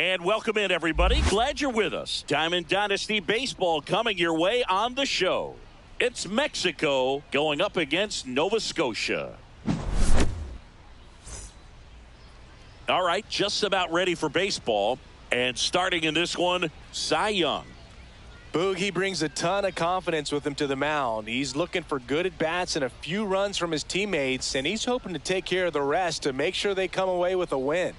And welcome in, everybody. Glad you're with us. Diamond Dynasty Baseball coming your way on the show. It's Mexico going up against Nova Scotia. All right, just about ready for baseball. And starting in this one, Cy Young. Boogie brings a ton of confidence with him to the mound. He's looking for good at-bats and a few runs from his teammates, and he's hoping to take care of the rest to make sure they come away with a win.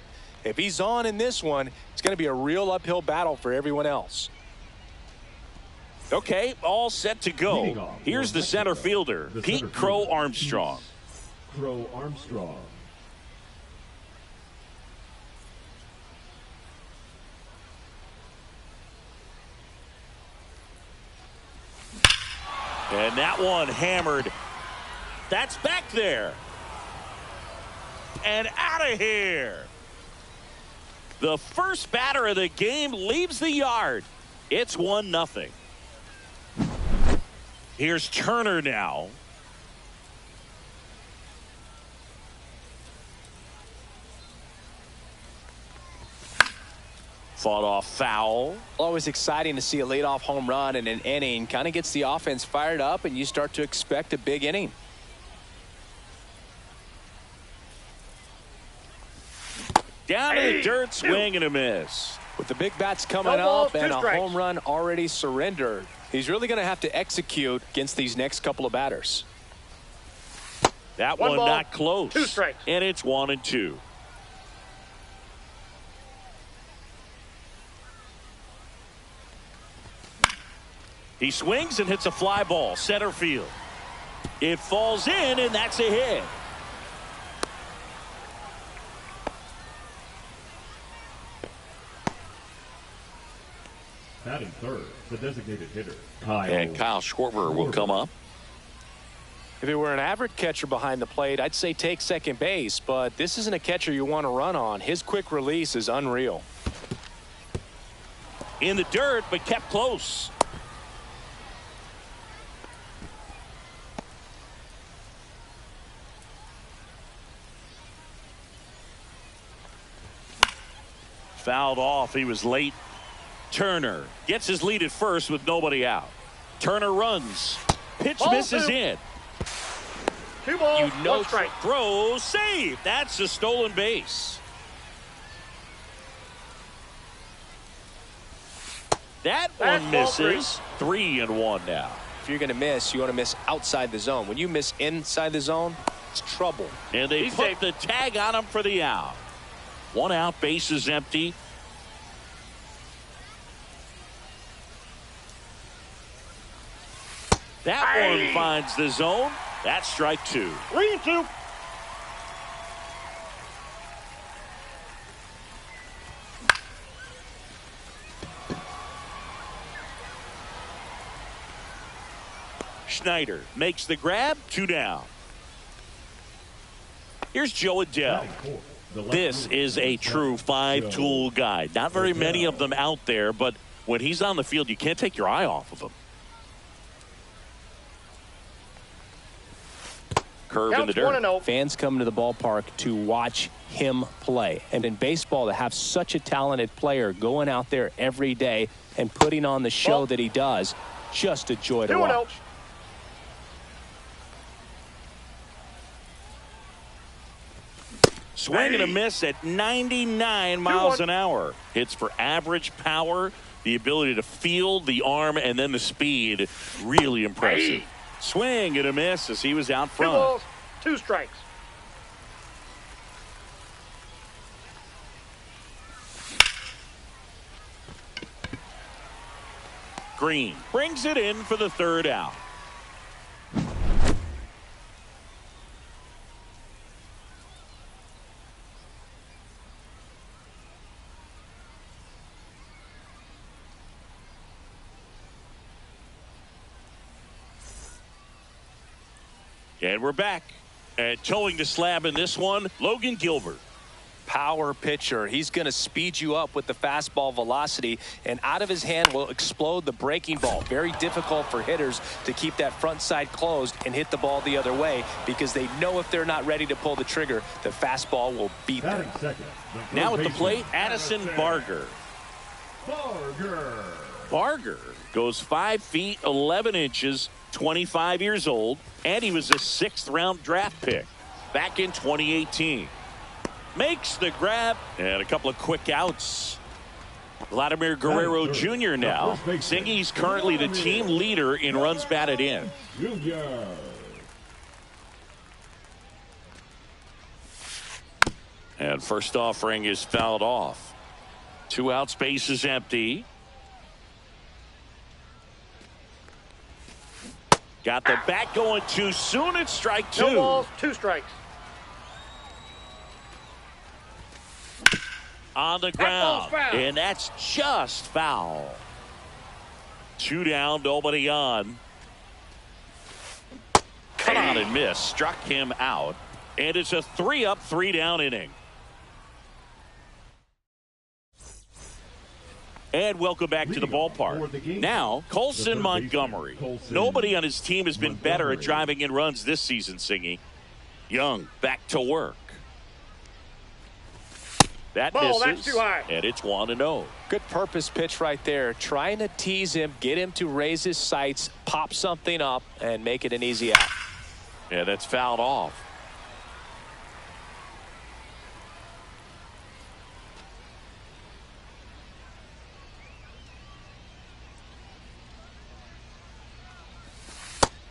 If he's on in this one, it's going to be a real uphill battle for everyone else. Okay, all set to go. Here's the center fielder, Pete Crow Armstrong. Crow Armstrong. And that one hammered. That's back there. And out of here. The first batter of the game leaves the yard. It's 1-0. Here's Turner now. Fought off foul. Always exciting to see a leadoff home run in an inning. Kind of gets the offense fired up, and you start to expect a big inning. Down in the dirt, swing and a miss. With the big bats coming up and a home run already surrendered, he's really going to have to execute against these next couple of batters. That one not close. 2 strikes. And it's 1-2. He swings and hits a fly ball, center field. It falls in, and that's a hit. Batting third, the designated hitter, And Kyle Schwarber will come up. If it were an average catcher behind the plate, I'd say take second base, but this isn't a catcher you want to run on. His quick release is unreal. In the dirt, but kept close. Fouled off. He was late. Turner gets his lead at first with nobody out. Turner runs. Pitch misses in. 2 balls, You know, 1 strike. throw, save. That's a stolen base. That one misses. 3-1 now. If you're going to miss, you want to miss outside the zone. When you miss inside the zone, it's trouble. And they put the tag on him for the out. 1 out, base is empty. That one finds the zone. That's strike 2. 3-2. Schneider makes the grab. 2 down. Here's Joe Adell. This is a true 5-tool guy. Not very many of them out there, but when he's on the field, you can't take your eye off of him. Curve in the dirt. 1-0. Fans come to the ballpark to watch him play. And in baseball, to have such a talented player going out there every day and putting on the show that he does, just a joy to 2-0. watch. Swing and a miss at 99 miles an hour. Hits for average power, the ability to field the arm, and then the speed. Really impressive. Swing and a miss as he was out 2 front. balls, 2 strikes. Green brings it in for the 3rd out. And we're back. And towing the slab in this one, Logan Gilbert. power pitcher. He's going to speed you up with the fastball velocity, and out of his hand will explode the breaking ball. Very difficult for hitters to keep that front side closed and hit the ball the other way because they know if they're not ready to pull the trigger, the fastball will beat them. Now at the plate, Addison Barger. Barger goes 5 feet 11 inches, 25 years old, and he was a 6th-round draft pick back in 2018. Makes the grab and a couple of quick outs. Vladimir Guerrero Jr. now. Singy's currently the team leader in runs batted in. And first offering is fouled off. 2 outs, base is empty. Got the bat going too soon. It's strike 2. No balls, 2 strikes. On the ground, and that's just foul. 2 down, nobody on. Cut on and miss, struck him out, and it's a 3-up, 3-down inning. And welcome back to the ballpark. Now, Colson Montgomery. Nobody on his team has been better at driving in runs this season, Singy. Young back to work. That misses, that's too high. And it's 1-0. Good purpose pitch right there. Trying to tease him, get him to raise his sights, pop something up, and make it an easy out. Yeah, that's fouled off.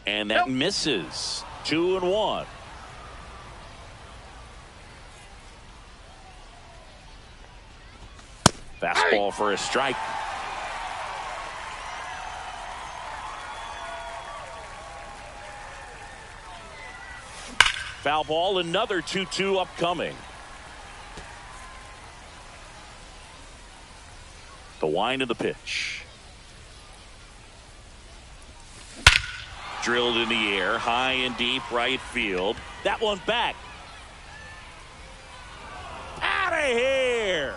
And that misses. 2-1. Fastball for a strike. Foul ball, another 2-2 upcoming. The wind of the pitch. Drilled in the air, high and deep right field. That one back. Out of here.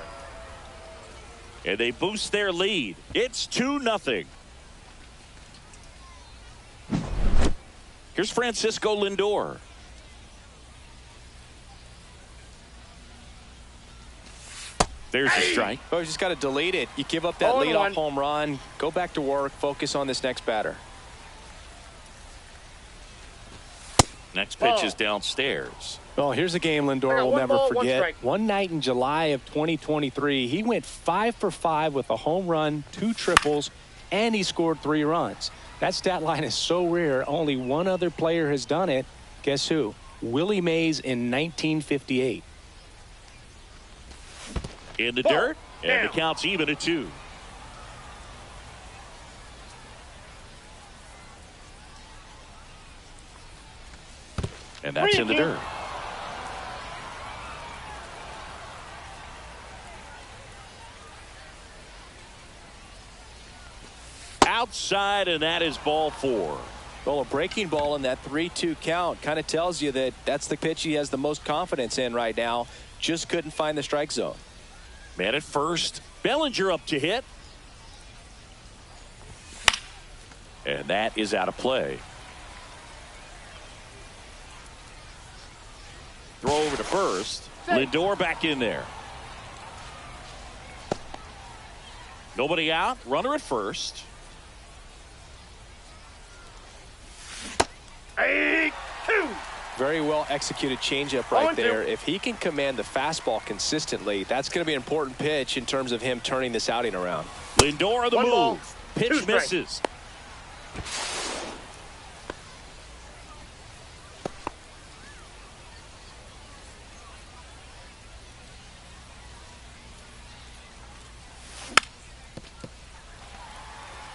And they boost their lead. It's 2-0. Here's Francisco Lindor. There's a strike. Oh, you just got to delete it. You give up that leadoff home run. Go back to work. Focus on this next batter. Next pitch is downstairs. Well, here's a game Lindor will never forget. One night in July of 2023, he went 5 for 5 with a home run, 2 triples, and he scored 3 runs. That stat line is so rare. Only one other player has done it. Guess who? Willie Mays in 1958. In the dirt, and the count's even at 2. And that's in the dirt. Outside, and that is ball 4. Well, a breaking ball in that 3-2 count kind of tells you that that's the pitch he has the most confidence in right now. Just couldn't find the strike zone. Man at first. Bellinger up to hit. And that is out of play. Throw over to first. Lindor back in there. Nobody out. Runner at first. 8-2. Very well executed changeup right there. If he can command the fastball consistently, that's going to be an important pitch in terms of him turning this outing around. Lindor on the move. Pitch misses.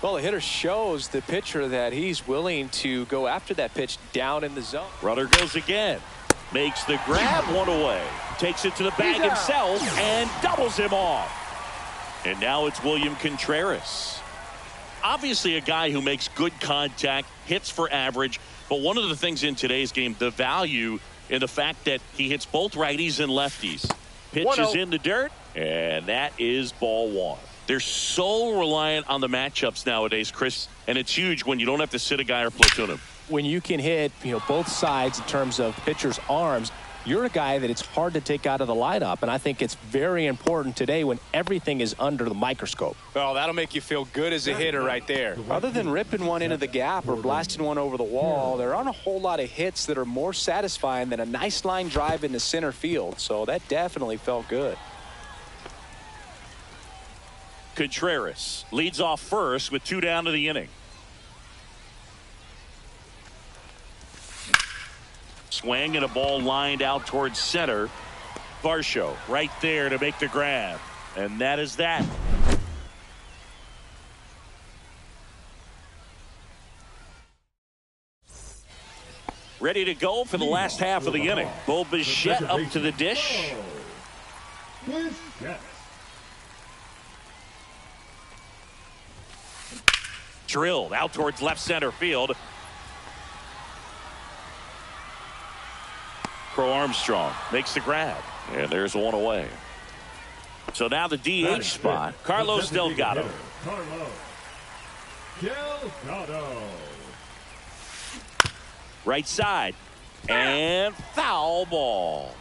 Well, the hitter shows the pitcher that he's willing to go after that pitch down in the zone. Runner goes again. Makes the grab, 1 away. Takes it to the bag himself and doubles him off. And now it's William Contreras. Obviously a guy who makes good contact, hits for average. But one of the things in today's game, the value in the fact that he hits both righties and lefties. Pitch 1-0. is in the dirt, and that is ball one. They're so reliant on the matchups nowadays, Chris, and it's huge when you don't have to sit a guy or platoon him. When you can hit, both sides in terms of pitchers' arms, you're a guy that it's hard to take out of the lineup, and I think it's very important today when everything is under the microscope. Well, that'll make you feel good as a hitter right there. Other than ripping one into the gap or blasting one over the wall, there aren't a whole lot of hits that are more satisfying than a nice line drive into center field, so that definitely felt good. Contreras leads off first with 2 down to the inning. Swing and a ball lined out towards center. Varsho right there to make the grab. And that is that. Ready to go for the last half of the inning. Bo Bichette up to the dish. Drilled out towards left center field. Crow Armstrong makes the grab, and there's one away. So now the DH spot, Carlos Delgado. Carlos Delgado. Right side, and foul ball.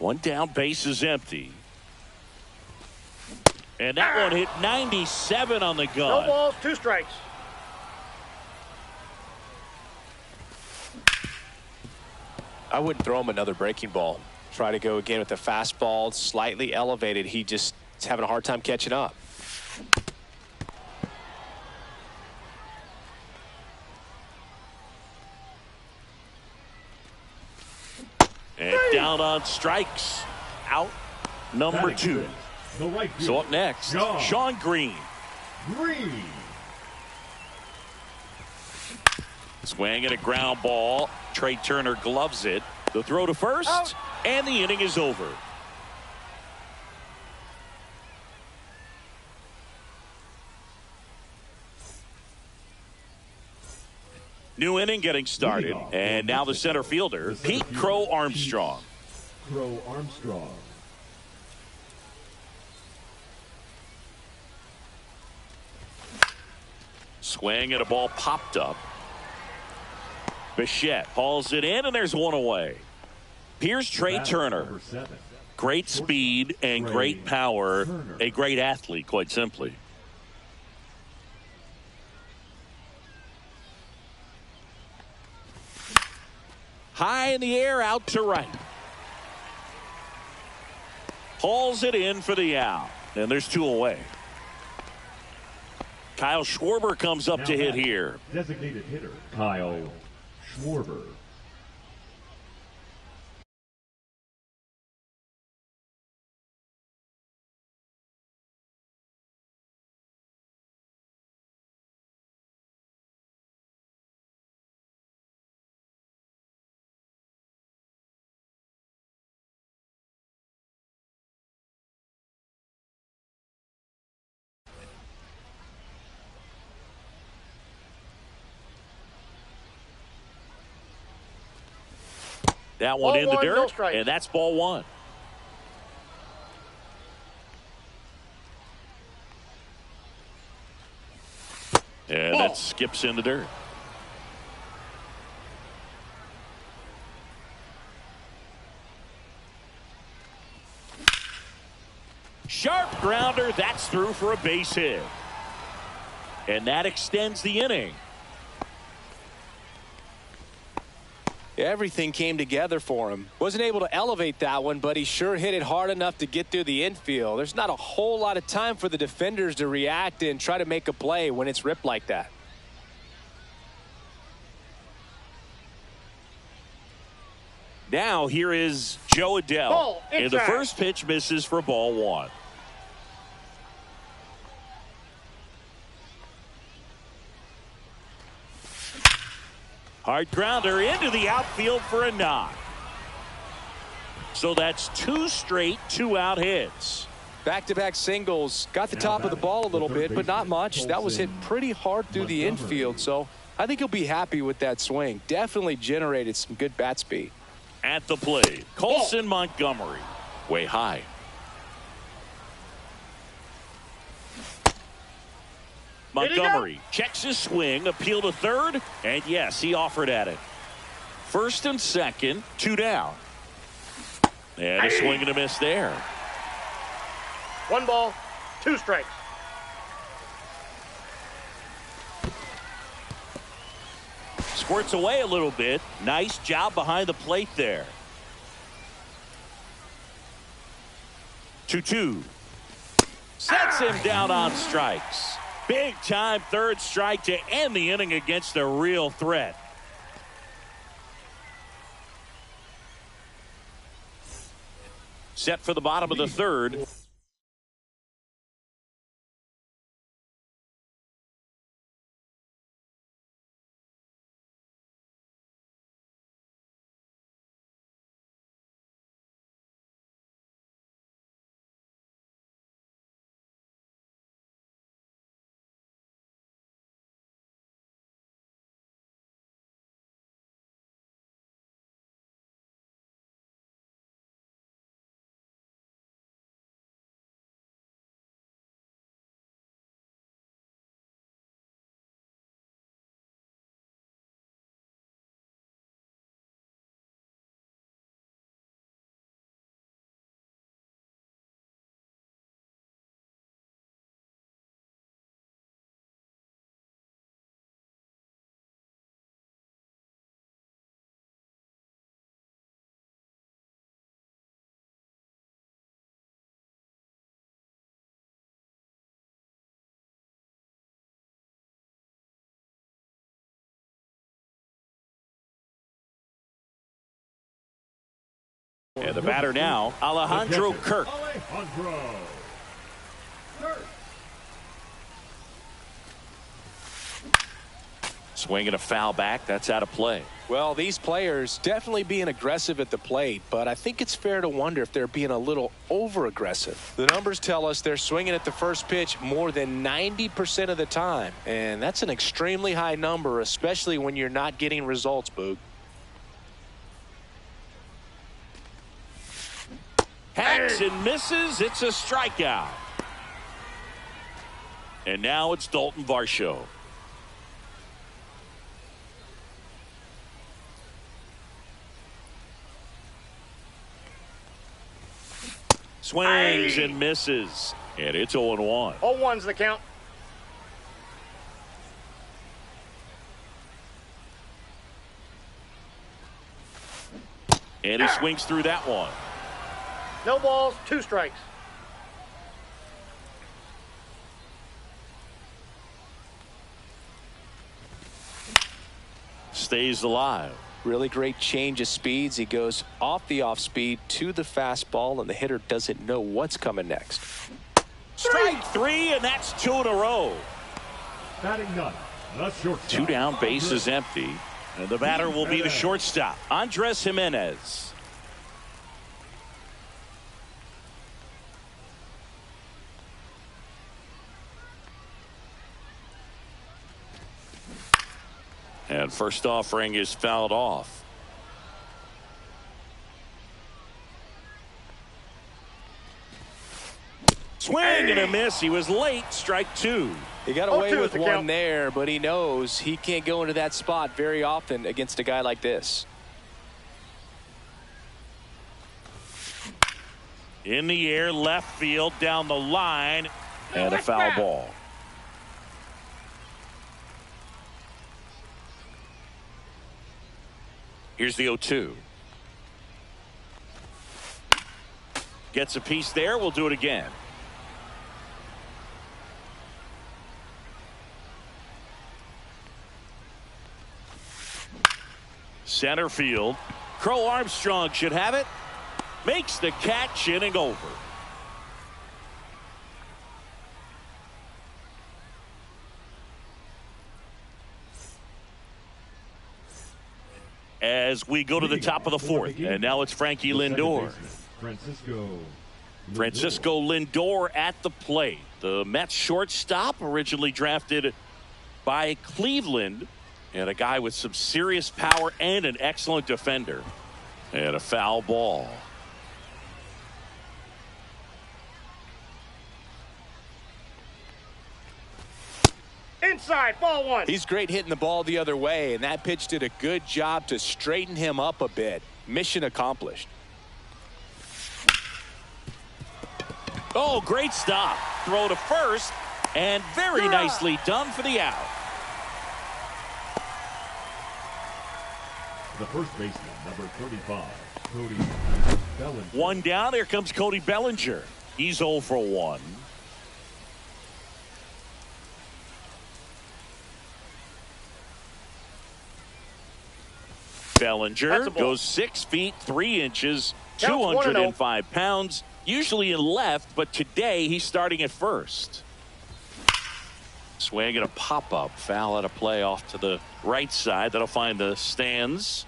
One down, base is empty. And that one hit 97 on the gun. No balls, 2 strikes. I wouldn't throw him another breaking ball. Try to go again with the fastball, slightly elevated. He just is having a hard time catching up. And down on strikes. Out number 2. So up next, Sean Green. Swing and a ground ball. Trey Turner gloves it. The throw to first, out. And the inning is over. New inning getting started, and now the center fielder, Pete Crow Armstrong. Crow Armstrong. Swing and a ball popped up. Bichette hauls it in, and there's one away. Here's Trey Turner. Great speed and great power. A great athlete, quite simply. High in the air, out to right. Hauls it in for the out. And there's 2 away. Kyle Schwarber comes up to hit here. Designated hitter, Kyle Schwarber. That one in the Ball 1, no dirt, strike. and that's ball 1. And that skips in the dirt. Sharp grounder, that's through for a base hit. And that extends the inning. Everything came together for him. Wasn't able to elevate that one, but he sure hit it hard enough to get through the infield. There's not a whole lot of time for the defenders to react and try to make a play when it's ripped like that. Now here is Joe Adell. And the first pitch misses for ball 1. Hard grounder into the outfield for a knock. So that's 2 straight 2-out hits. Back-to-back singles. Got the top of the ball a little bit, but not much. That was hit pretty hard through the infield, so I think he'll be happy with that swing. Definitely generated some good bat speed. At the plate, Colson Montgomery. Way high. Montgomery checks his swing, appeal to third, and yes, he offered at it. First and second, 2 down. And a swing and a miss there. 1 ball, 2 strikes. Squirts away a little bit. Nice job behind the plate there. 2-2. Sets him down on strikes. Big time third strike to end the inning against a real threat. Set for the bottom of the third. And the batter now, Alejandro Kirk. Alejandro Kirk. Swinging a foul back. That's out of play. Well, these players definitely being aggressive at the plate, but I think it's fair to wonder if they're being a little over-aggressive. The numbers tell us they're swinging at the first pitch more than 90% of the time, and that's an extremely high number, especially when you're not getting results, Boog. Hacks and misses. It's a strikeout. And now it's Dalton Varsho. Swings and misses. And it's 0-1. 0-1's the count. And he swings through that one. No balls, 2 strikes. Stays alive. Really great change of speeds. He goes off the off speed to the fastball, and the hitter doesn't know what's coming next. Strike 3, and that's 2 in a row. Batting ninth, the shortstop. 2 down, base is empty. And the batter will be the shortstop, Andres Gimenez. And first offering is fouled off. Swing and a miss. He was late. Strike 2. He got away 0-2 with the one count. there, but he knows he can't go into that spot very often against a guy like this. In the air, left field, down the line, and a foul ball. Here's the 0-2. Gets a piece there. We'll do it again. Center field. Crow Armstrong should have it. Makes the catch, inning over. As we go to the top of the fourth, and now it's Frankie Lindor. Francisco Lindor at the plate. The Mets shortstop, originally drafted by Cleveland, and a guy with some serious power and an excellent defender. And a foul ball. Inside, ball one. He's great hitting the ball the other way, and that pitch did a good job to straighten him up a bit. Mission accomplished. Oh, great stop. Throw to first, and very nicely done for the out. The first baseman, number 35, Cody Bellinger. One down. Here comes Cody Bellinger. He's 0 for 1. Bellinger goes 6 feet 3 inches, 205 pounds, usually in left, but today he's starting at first. Swing and a pop-up. Foul out of play off to the right side. That'll find the stands.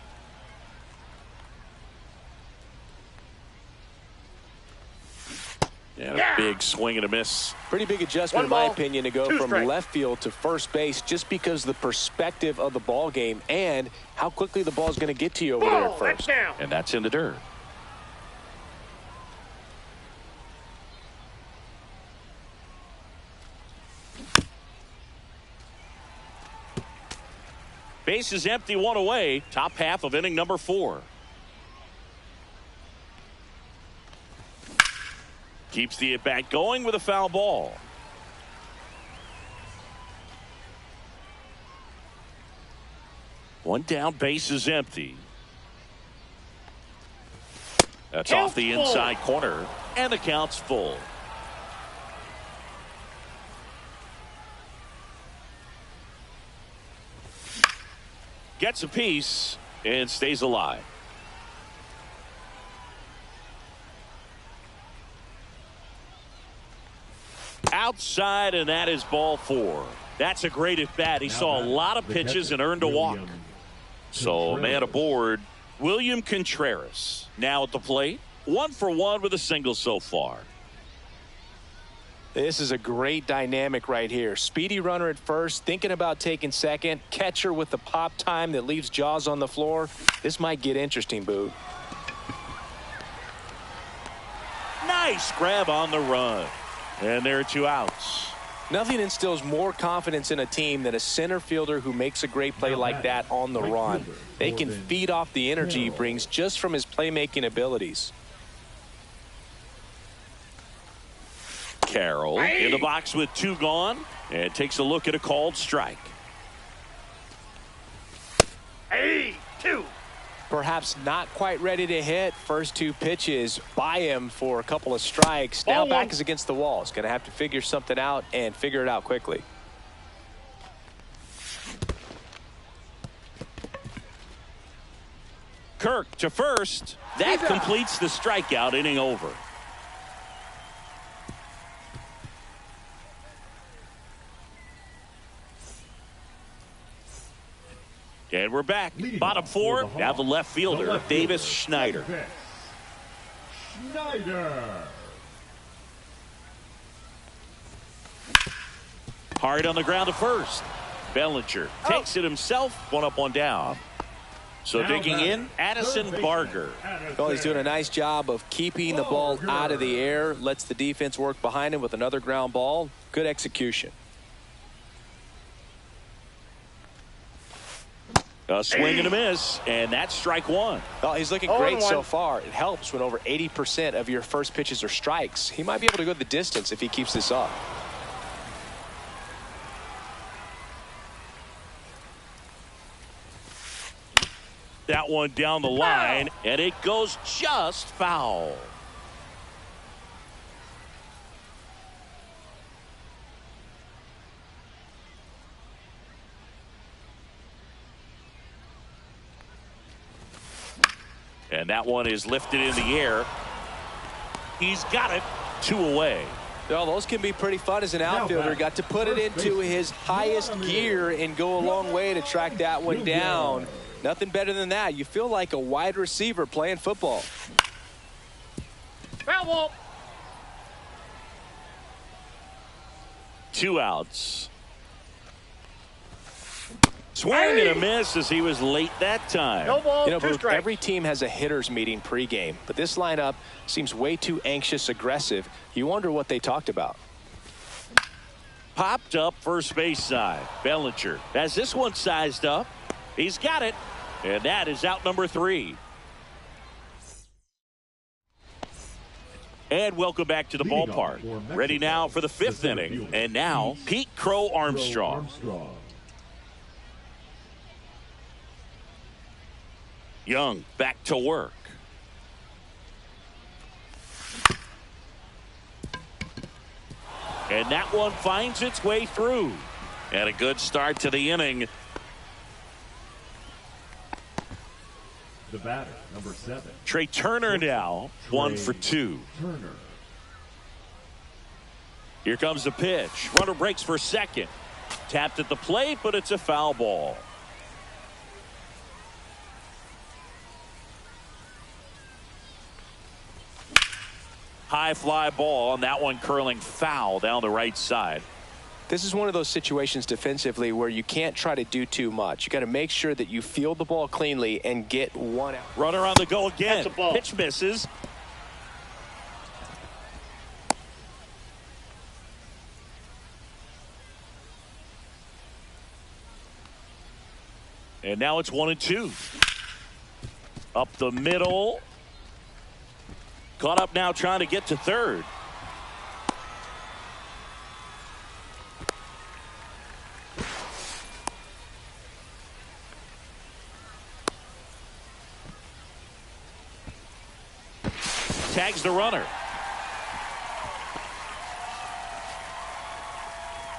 And a big swing and a miss. Pretty big adjustment, in my opinion, to go from left field to first base just because the perspective of the ball game and how quickly the ball is going to get to you over there at first. And that's in the dirt. Base is empty, 1 away. Top half of inning number 4. Keeps the at-bat going with a foul ball. One down, base is empty. That's off the inside corner, and the count's full. Gets a piece and stays alive. Outside, and that is ball 4. That's a great at bat. He saw a lot of pitches and earned a walk. So man aboard, William Contreras now at the plate. 1 for 1 with a single so far. This is a great dynamic right here. Speedy runner at first, thinking about taking second. Catcher with the pop time that leaves Jaws on the floor. This might get interesting, Boo. Nice grab on the run. And there are 2 outs. Nothing instills more confidence in a team than a center fielder who makes a great play like that on the run. They can feed off the energy he brings just from his playmaking abilities. Carroll in the box with 2 gone and takes a look at a called strike. 2. Perhaps not quite ready to hit. First 2 pitches by him for a couple of strikes. Now back is against the wall. He's going to have to figure something out and figure it out quickly. Kirk to first. That completes the strikeout. Inning over. And we're back. Bottom 4. Now the left fielder, Davis Schneider. Hard on the ground to first. Bellinger takes it himself. 1 up, 1 down. So digging in, Addison Barger. Well, he's doing a nice job of keeping the ball out of the air. Lets the defense work behind him with another ground ball. Good execution. A swing and a miss, and that's strike 1. Well, he's looking great so far. It helps when over 80% of your first pitches are strikes. He might be able to go the distance if he keeps this up. That one down the line, and it goes just foul. And that one is lifted in the air. He's got it. 2 away. Well, those can be pretty fun as an outfielder. Got to put it into his highest gear and go a long way to track that one down. Nothing better than that. You feel like a wide receiver playing football. Foul ball. 2 outs. Swing and a miss as he was late that time. No ball, You know, 2 Booth, strikes. every team has a hitters meeting pregame, but this lineup seems way too anxious, aggressive. You wonder what they talked about. Popped up first base side. Bellinger has this one sized up. He's got it. And that is out number 3. And welcome back to the Leading ballpark. off for Mexico, Ready now for the 5th center inning. fielder, And now Pete Crow Armstrong. Young back to work. And that one finds its way through. And a good start to the inning. The batter, number 7. Trey Turner now, 1 for 2. Turner. Here comes the pitch. Runner breaks for second. Tapped at the plate, but it's a foul ball. High fly ball, and that one curling foul down the right side. This is one of those situations defensively where you can't try to do too much. You got to make sure that you field the ball cleanly and get one out. Runner on the go again. That's a ball. Pitch misses. And now it's 1-2. Up the middle. Caught up now trying to get to third. Tags the runner.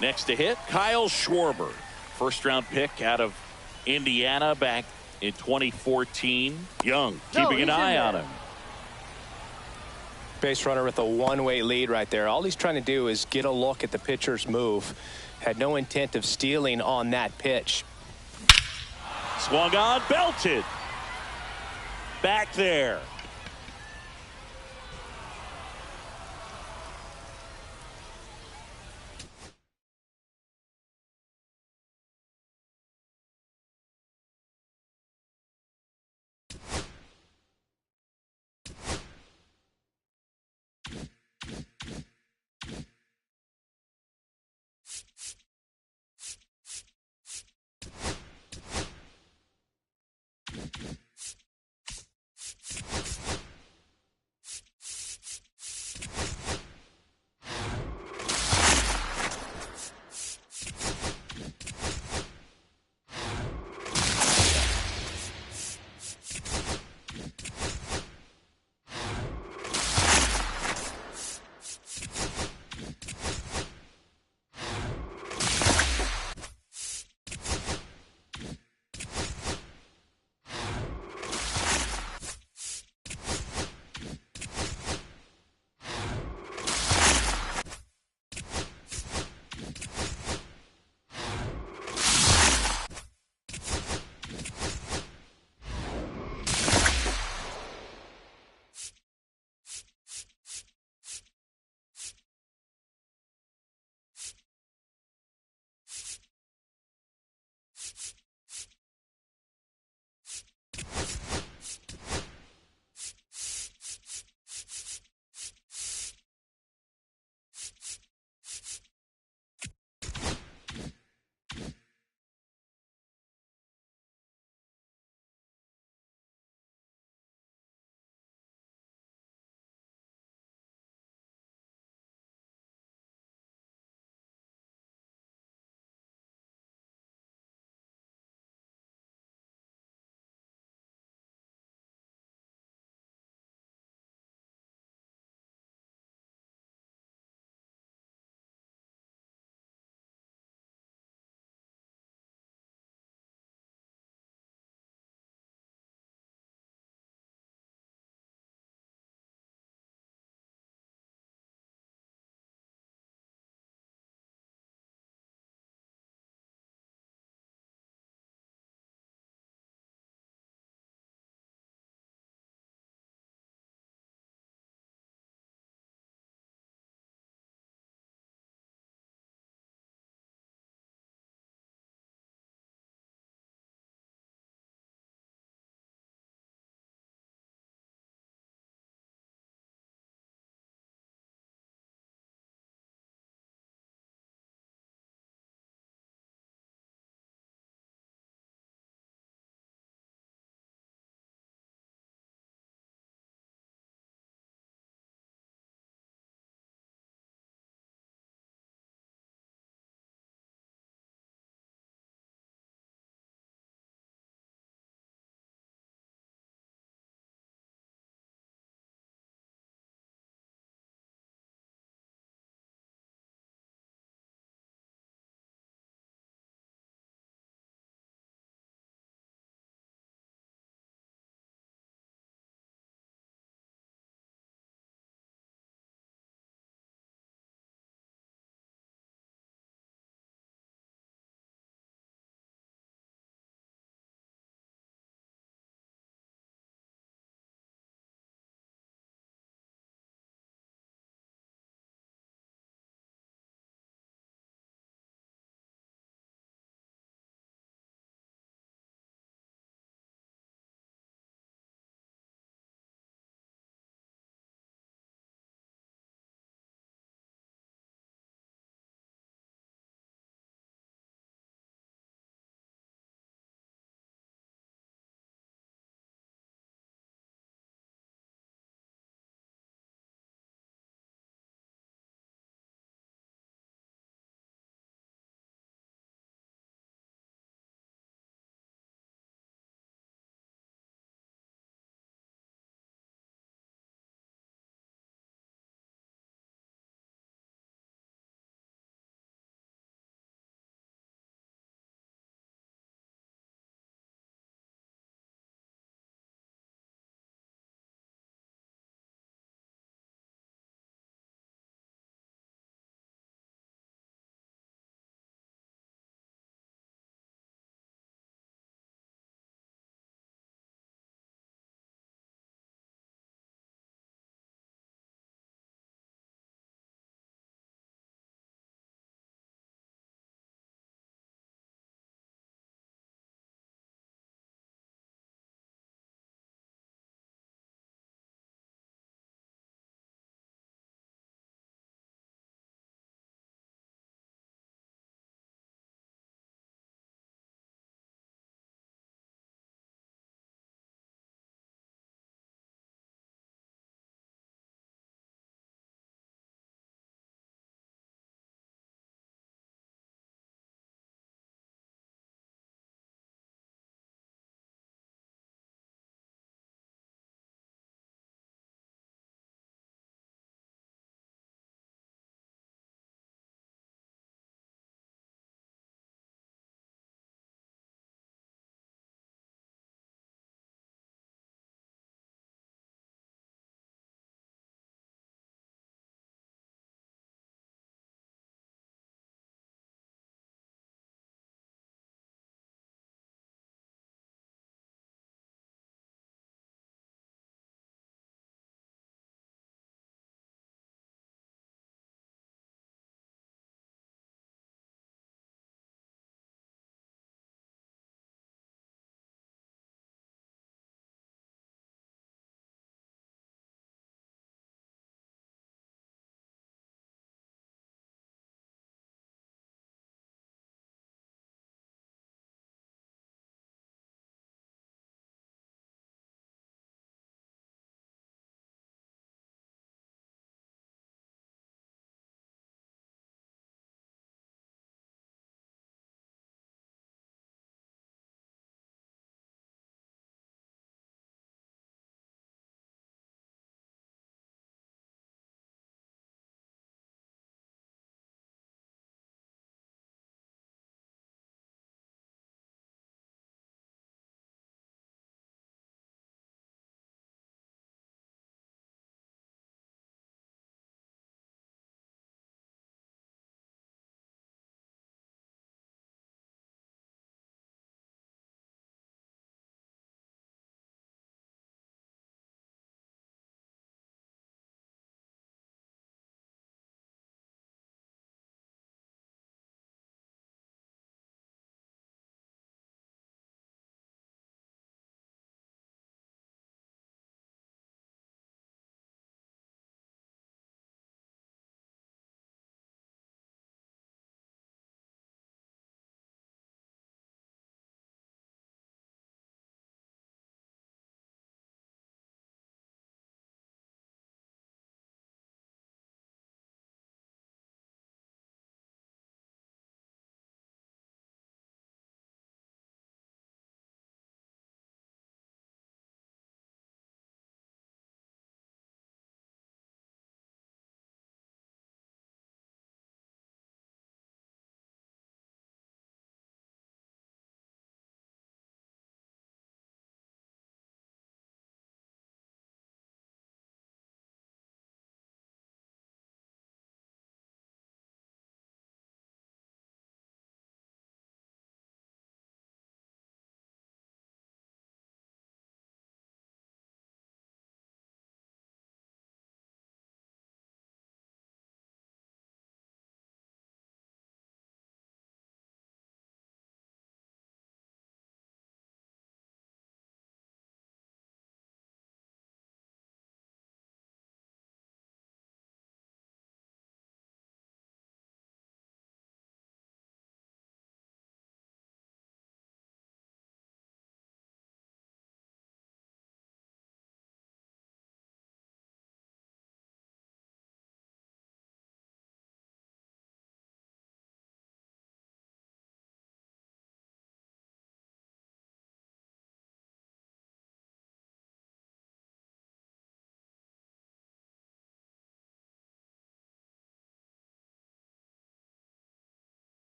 Next to hit, Kyle Schwarber. First round pick out of Indiana back in 2014. Young keeping an eye on him. Base runner with a one-way lead right there. All he's trying to do is get a look at the pitcher's move. Had no intent of stealing on that pitch. Swung on, belted. Back there.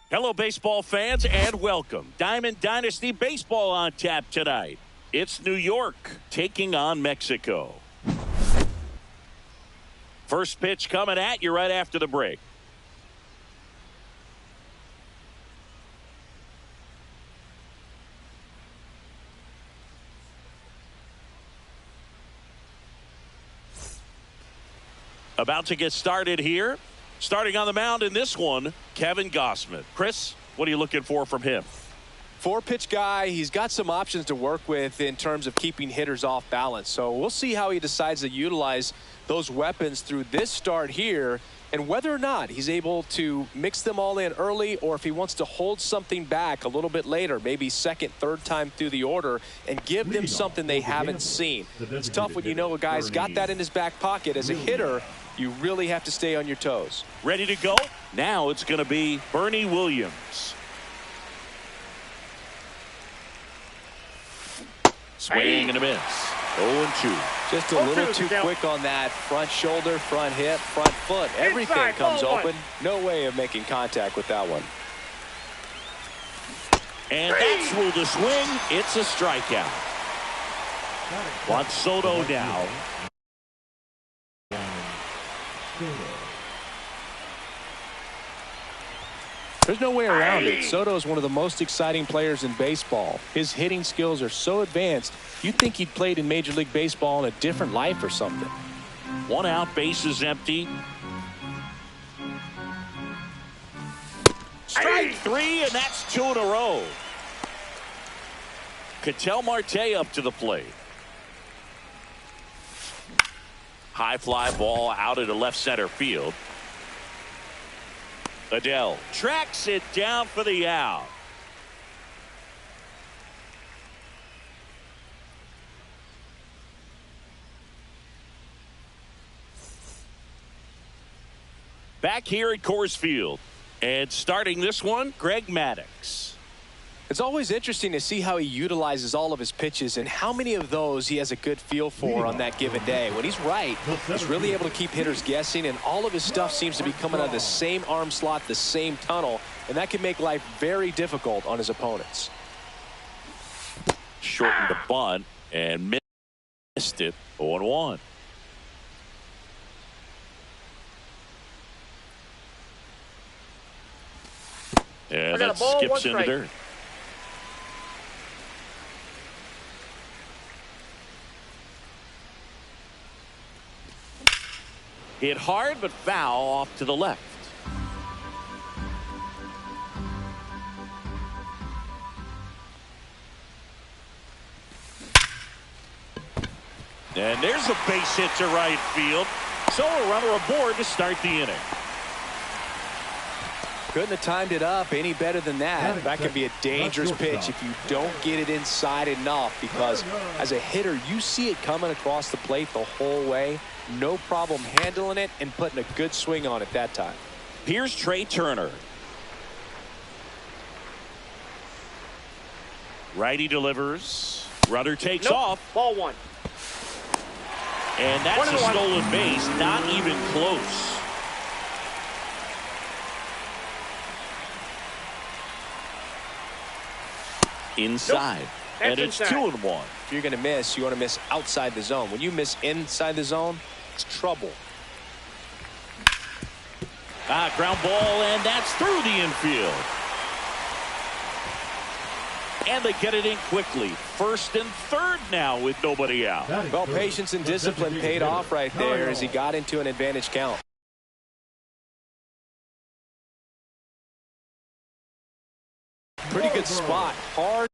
Hello, baseball fans, and welcome. Diamond Dynasty Baseball on tap tonight. It's New York taking on Mexico. First pitch coming at you right after the break. About to get started here. Starting on the mound in this one, Kevin Gausman. Chris, what are you looking for from him? 4-pitch guy. He's got some options to work with in terms of keeping hitters off balance. So we'll see how he decides to utilize those weapons through this start here, and whether or not he's able to mix them all in early, or if he wants to hold something back a little bit later, maybe second, third time through the order, and give them something they haven't seen. It's tough when you know a guy's got that in his back pocket. As a hitter, you really have to stay on your toes. Ready to go? Now it's going to be Bernie Williams. Swing and a miss. 0-2. Just a little too quick on that front shoulder, front hip, front foot. Everything comes open. No way of making contact with that one. And that's through the swing. It's a strikeout. Juan Soto now. There's no way around it. Soto is one of the most exciting players in baseball. His hitting skills are so advanced, you'd think he'd played in Major League Baseball in a different life or something. 1 out, bases empty. Strike 3, and that's 2 in a row. Ketel Marte up to the plate. High fly ball out into left center field. Adele tracks it down for the out. Back here at Coors Field, and starting this one, Greg Maddux. It's always interesting to see how he utilizes all of his pitches and how many of those he has a good feel for on that given day. When he's right, he's really able to keep hitters guessing, and all of his stuff seems to be coming out of the same arm slot, the same tunnel, and that can make life very difficult on his opponents. Shortened the bunt and missed it. 0-1. And that skips into dirt. Hit hard but foul off to the left. And there's a base hit to right field. So a runner aboard to start the inning. Couldn't have timed it up any better than that. That could be a dangerous pitch if you don't get it inside enough, because as a hitter, you see it coming across the plate the whole way. No problem handling it and putting a good swing on it that time. Here's Trey Turner. Righty delivers. Runner takes off. Ball 1. And that's a stolen base. Not even close. Inside. And it's 2-1. If you're going to miss, you want to miss outside the zone. When you miss inside the zone, it's trouble. Ground ball, and that's through the infield. And they get it in quickly. First and third now with nobody out. Well, patience and discipline paid off right there as he got into an advantage count. Pretty good spot. Hard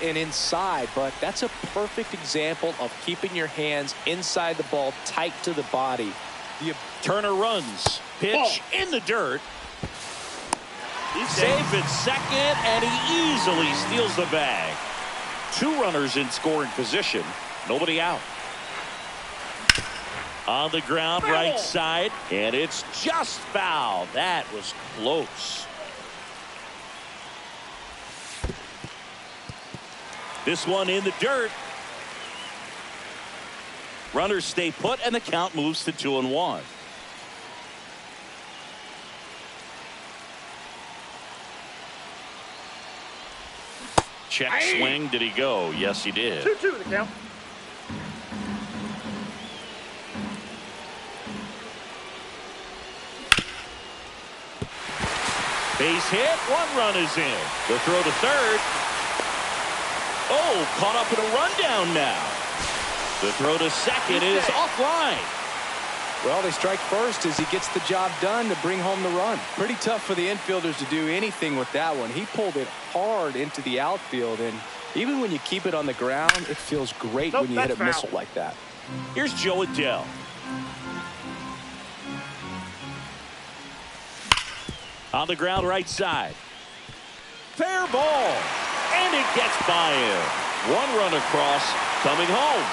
and inside, but that's a perfect example of keeping your hands inside the ball, tight to the body. Turner runs. Pitch in the dirt. He's safe at second, and he easily steals the bag. 2 runners in scoring position. Nobody out. On the ground, right side, and it's just foul. That was close. This one in the dirt. Runners stay put, and the count moves to 2-1. Check swing. Did he go? Yes, he did. 2-2 the count. Base hit. 1 run is in. The throw to third. Oh, caught up in a rundown now. The throw to second is offline. Well, they strike first as he gets the job done to bring home the run. Pretty tough for the infielders to do anything with that one. He pulled it hard into the outfield, and even when you keep it on the ground, it feels great when you hit a missile like that. Here's Joe Adell. On the ground, right side. Fair ball. And it gets by him. 1 run across, coming home.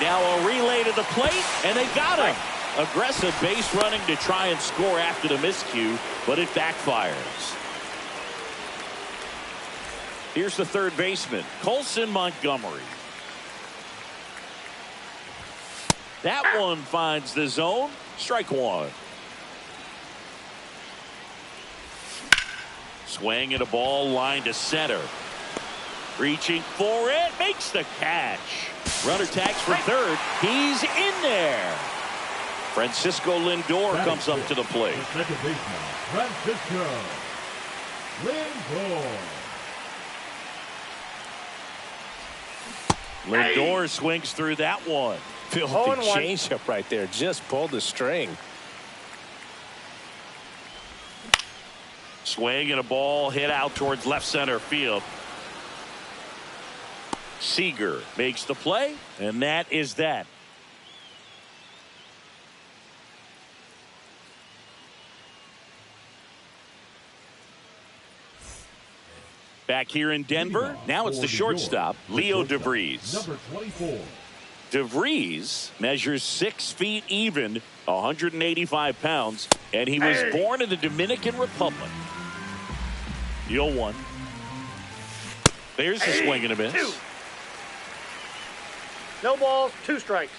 Now a relay to the plate, and they got him. Aggressive base running to try and score after the miscue, but it backfires. Here's the third baseman, Colson Montgomery. That one finds the zone. Strike 1. Swing and a ball line to center. Reaching for it, makes the catch. Runner tags for third. He's in there. Francisco Lindor comes up to the plate. Second baseman, Francisco Lindor. Lindor swings through that one. Filthy changeup right there. Just pulled the string. Swing and a ball hit out towards left center field. Seager makes the play, and that is that. Back here in Denver, now it's the shortstop, Leo DeVries. Number 24. DeVries measures 6 feet even, 185 pounds, and he was born in the Dominican Republic. The 0-1. There's a swing and a miss. 2. No balls, 2 strikes.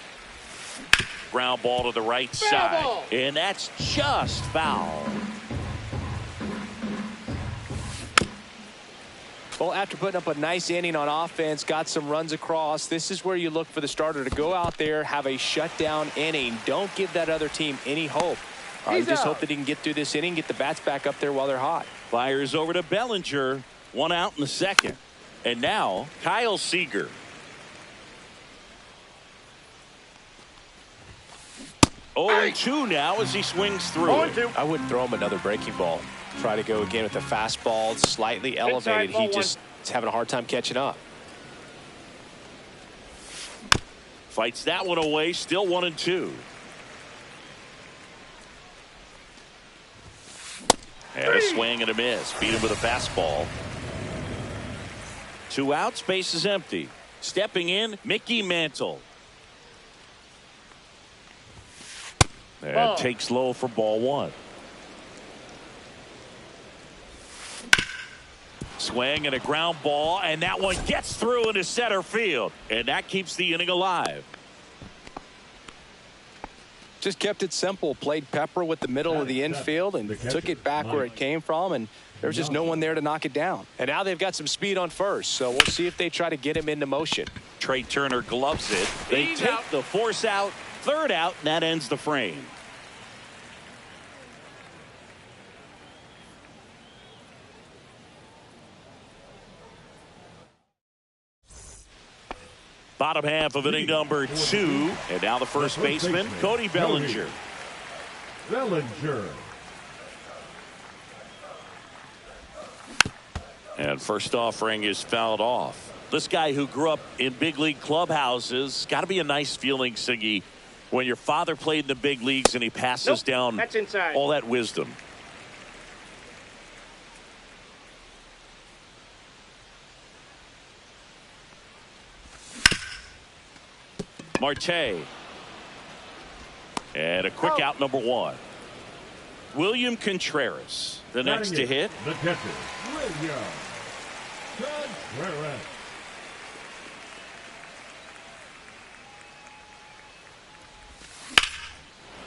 Ground ball to the right side, and that's just foul. Well, after putting up a nice inning on offense, got some runs across, this is where you look for the starter to go out there, have a shutdown inning. Don't give that other team any hope. You just hope that he can get through this inning, get the bats back up there while they're hot. Fires over to Bellinger. 1 out in the second. And now, Kyle Seager. Oh, 2 now as he swings through. 0-2. I wouldn't throw him another breaking ball. Try to go again with the fastball, slightly elevated. He just is having a hard time catching up. Fights that one away, still 1-2. And a swing and a miss. Beat him with a fastball. 2 outs, base is empty. Stepping in, Mickey Mantle. And takes low for ball 1. Swing and a ground ball, and that one gets through into center field, and that keeps the inning alive. Just kept it simple. Played pepper with the middle of the infield and took it back where it came from, and there was just no one there to knock it down. And now they've got some speed on first, so we'll see if they try to get him into motion. Trey Turner gloves it. They take the force out, third out, and that ends the frame. Bottom half of inning number 2. And now the first baseman, Cody Bellinger. And first offering is fouled off. This guy who grew up in big league clubhouses, got to be a nice feeling, Siggy, when your father played in the big leagues and he passes down all that wisdom. Marte. And a quick out, number 1. William Contreras, the next to hit. The catcher, William Contreras.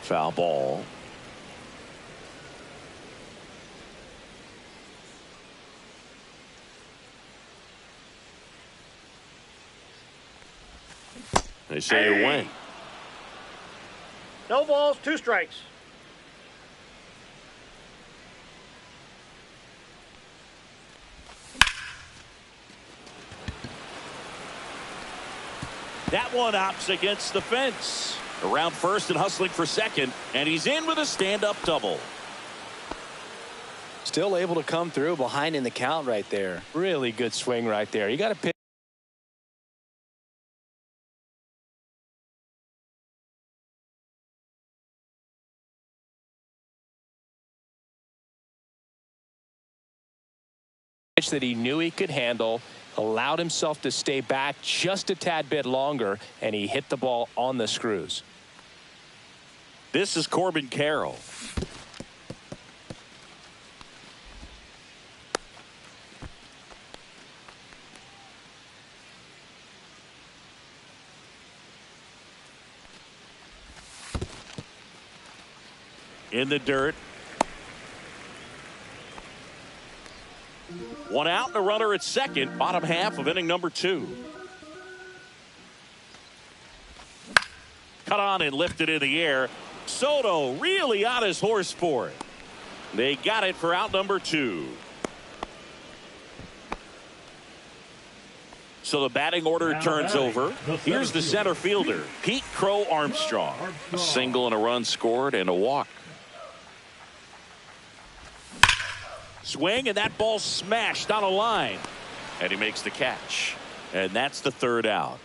Foul ball. They say it went. No balls, 2 strikes. That one opts against the fence. Around first and hustling for second, and he's in with a stand-up double. Still able to come through behind in the count right there. Really good swing right there. You got to pick. That he knew he could handle, allowed himself to stay back just a tad bit longer, and he hit the ball on the screws. This is Corbin Carroll. In the dirt. One out and a runner at second. Bottom half of inning number 2. Cut on and lifted in the air. Soto really on his horse for it. They got it for out number 2. So the batting order turns over. Here's the center fielder, Pete Crow Armstrong. A single and a run scored and a walk. Swing, and that ball smashed on a line. And he makes the catch. And that's the third out.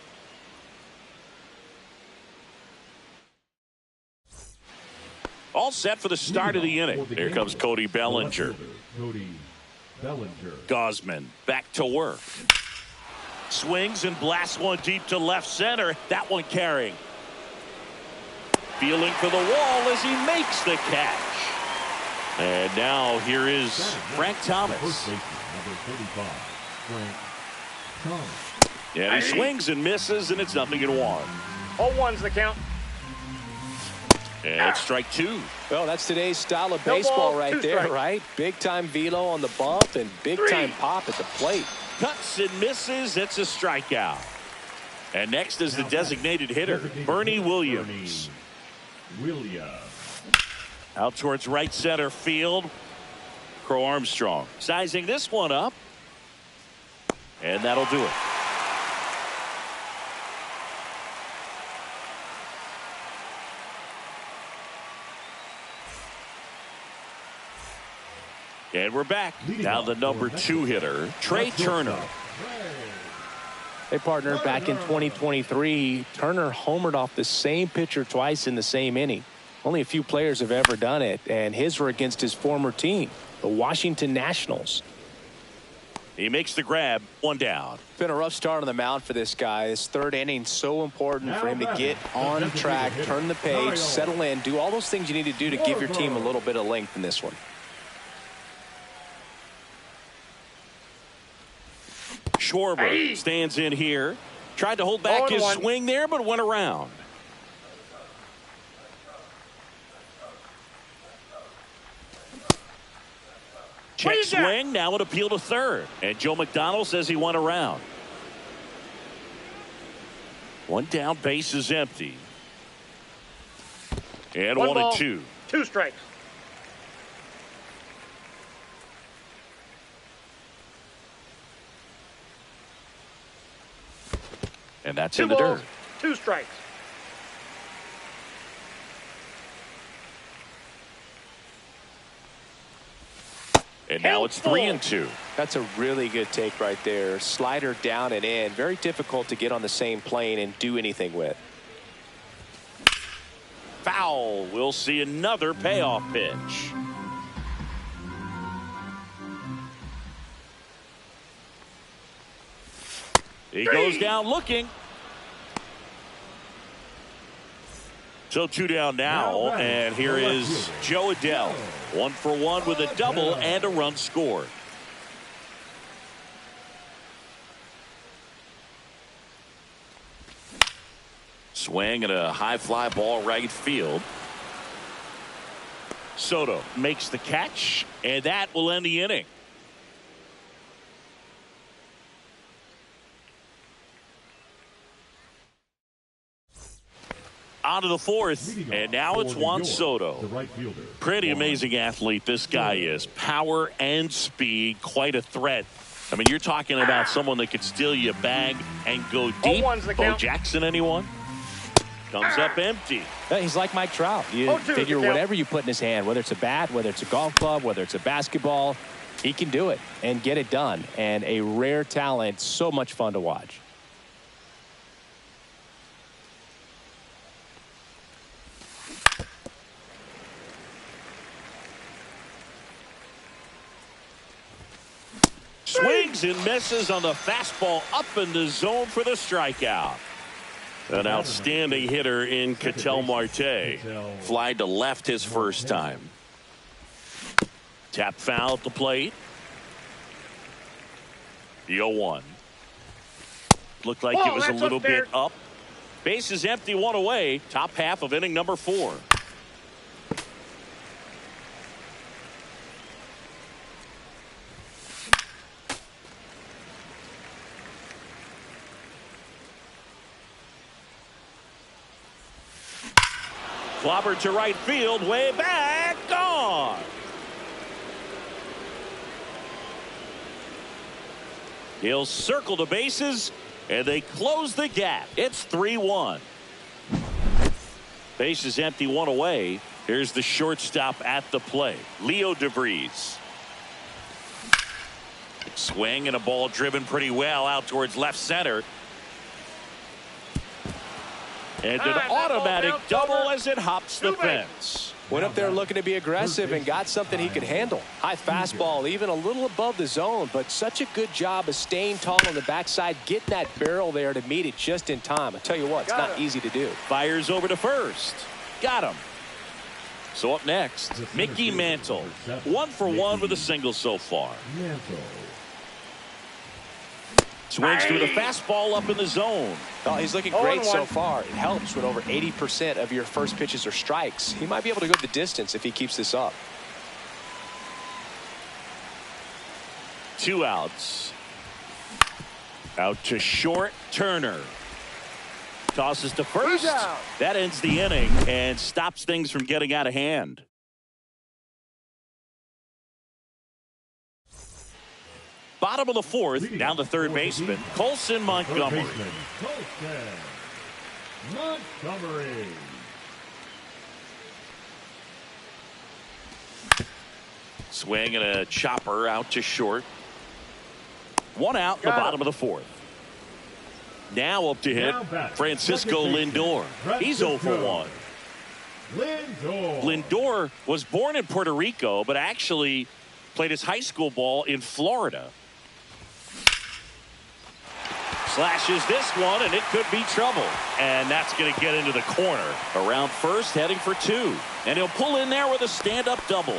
All set for the start of the inning. Here comes Cody Bellinger. Gausman back to work. Swings and blasts one deep to left center. That one carrying. Feeling for the wall as he makes the catch. And now here is Frank Thomas. And he swings and misses, and it's 0-1. 0-1's the count. And it's strike 2. Well, that's today's style of baseball right there, right? Big time velo on the bump and big time pop at the plate. Cuts and misses. It's a strikeout. And next is the designated hitter, Bernie Williams. Out towards right center field. Crow Armstrong sizing this one up. And that'll do it. And we're back. Now the number 2 hitter, Trey Turner. Hey, partner, back in 2023, Turner homered off the same pitcher twice in the same inning. Only a few players have ever done it, and his were against his former team, the Washington Nationals. He makes the grab, 1 down. Been a rough start on the mound for this guy. His third inning, so important for him to get on track, turn the page, settle in, do all those things you need to do to give your team a little bit of length in this one. Schwarber stands in here. Tried to hold back his swing there, but went around. swing. Now an appeal to third. And Joe McDonald says he went around. One down, base is empty. And One one ball, and two. 2 strikes. And that's 2 in the balls, dirt. 2 strikes. And now it's 3 and 2. That's a really good take right there. Slider down and in. Very difficult to get on the same plane and do anything with. Foul. We'll see another payoff pitch. He goes down looking. So 2 down now, and here is Joe Adell. 1 for 1 with a double and a run scored. Swing and a high fly ball right field. Soto makes the catch, and that will end the inning. On to the fourth, and now it's Juan Soto. Pretty amazing athlete this guy is. Power and speed, quite a threat. I mean, you're talking about someone that could steal you a bag and go deep. Bo Jackson, anyone? Comes up empty. He's like Mike Trout. You figure whatever you put in his hand, whether it's a bat, whether it's a golf club, whether it's a basketball, he can do it and get it done. And a rare talent, so much fun to watch. Swings and misses on the fastball up in the zone for the strikeout. An outstanding hitter in Ketel Marte. Flied to left his first time. Tap foul at the plate. The 0-1. Looked like it was a little bit up. Base is empty, 1 away. Top half of inning number 4. Clobbered to right field, way back, gone. He'll circle the bases, and they close the gap. It's 3-1. Base is empty, 1 away. Here's the shortstop at the plate, Leo DeVries. Swing and a ball driven pretty well out towards left center. And an automatic double as it hops the fence. Went up there looking to be aggressive and got something he could handle. High fastball, even a little above the zone, but such a good job of staying tall on the backside, getting that barrel there to meet it just in time. I tell you what, it's not easy to do. Fires over to first. Got him. So up next, Mickey Mantle. 1 for 1 with a single so far. Swings to the fastball up in the zone. Oh, he's looking great so far. It helps when over 80% of your first pitches are strikes. He might be able to go the distance if he keeps this up. 2 outs. Out to short, Turner. Tosses to first. That ends the inning and stops things from getting out of hand. Bottom of the 4th, down to third baseman, Colson Montgomery. Swing and a chopper out to short. 1 out in the bottom of the 4th. Now up to hit Francisco Lindor. He's 0 for 1. Lindor was born in Puerto Rico, but actually played his high school ball in Florida. Slashes this one, and it could be trouble. And that's going to get into the corner. Around first, heading for 2. And he'll pull in there with a stand-up double.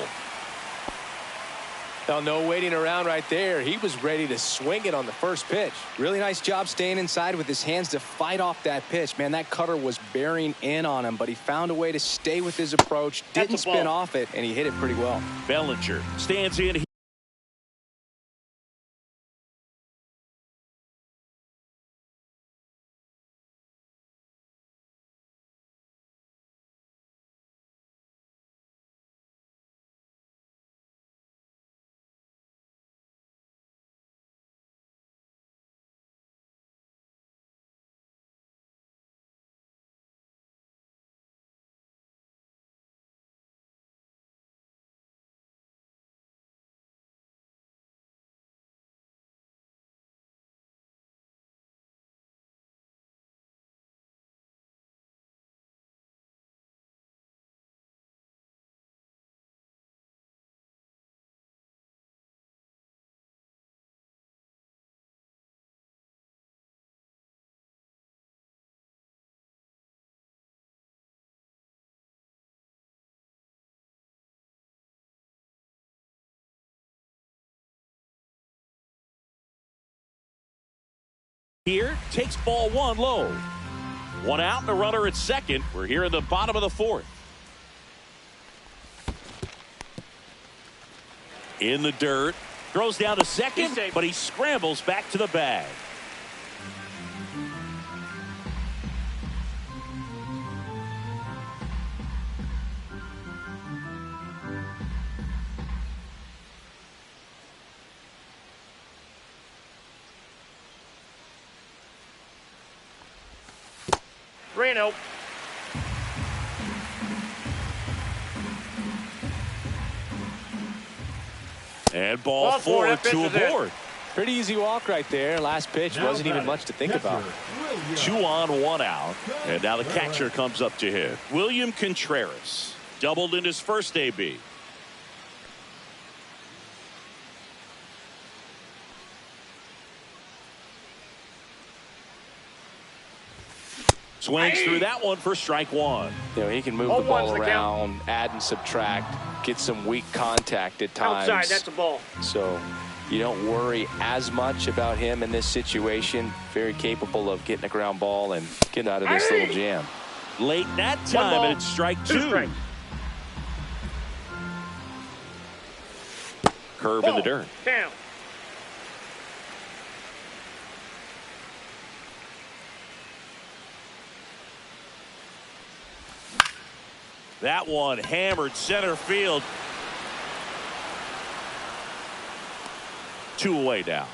Oh, no waiting around right there. He was ready to swing it on the first pitch. Really nice job staying inside with his hands to fight off that pitch. Man, that cutter was bearing in on him, but he found a way to stay with his approach, didn't spin off it, and he hit it pretty well. Bellinger stands in. Here takes ball one low. One out and a runner at second. We're here in the bottom of the fourth. In the dirt. Throws down to second, but he scrambles back to the bag. Reno. And ball four to a board. Pretty easy walk right there. Last pitch wasn't even much to think about. 2 on, 1 out. And now the catcher comes up to hit. William Contreras doubled in his first AB. Swings through that one for strike one. You know, he can move the ball around, add and subtract, get some weak contact at times. Outside, that's a ball. So you don't worry as much about him in this situation. Very capable of getting a ground ball and getting out of this little jam. Late that time, and it's strike two. Curve in the dirt. Down. That one hammered center field. 2 away now.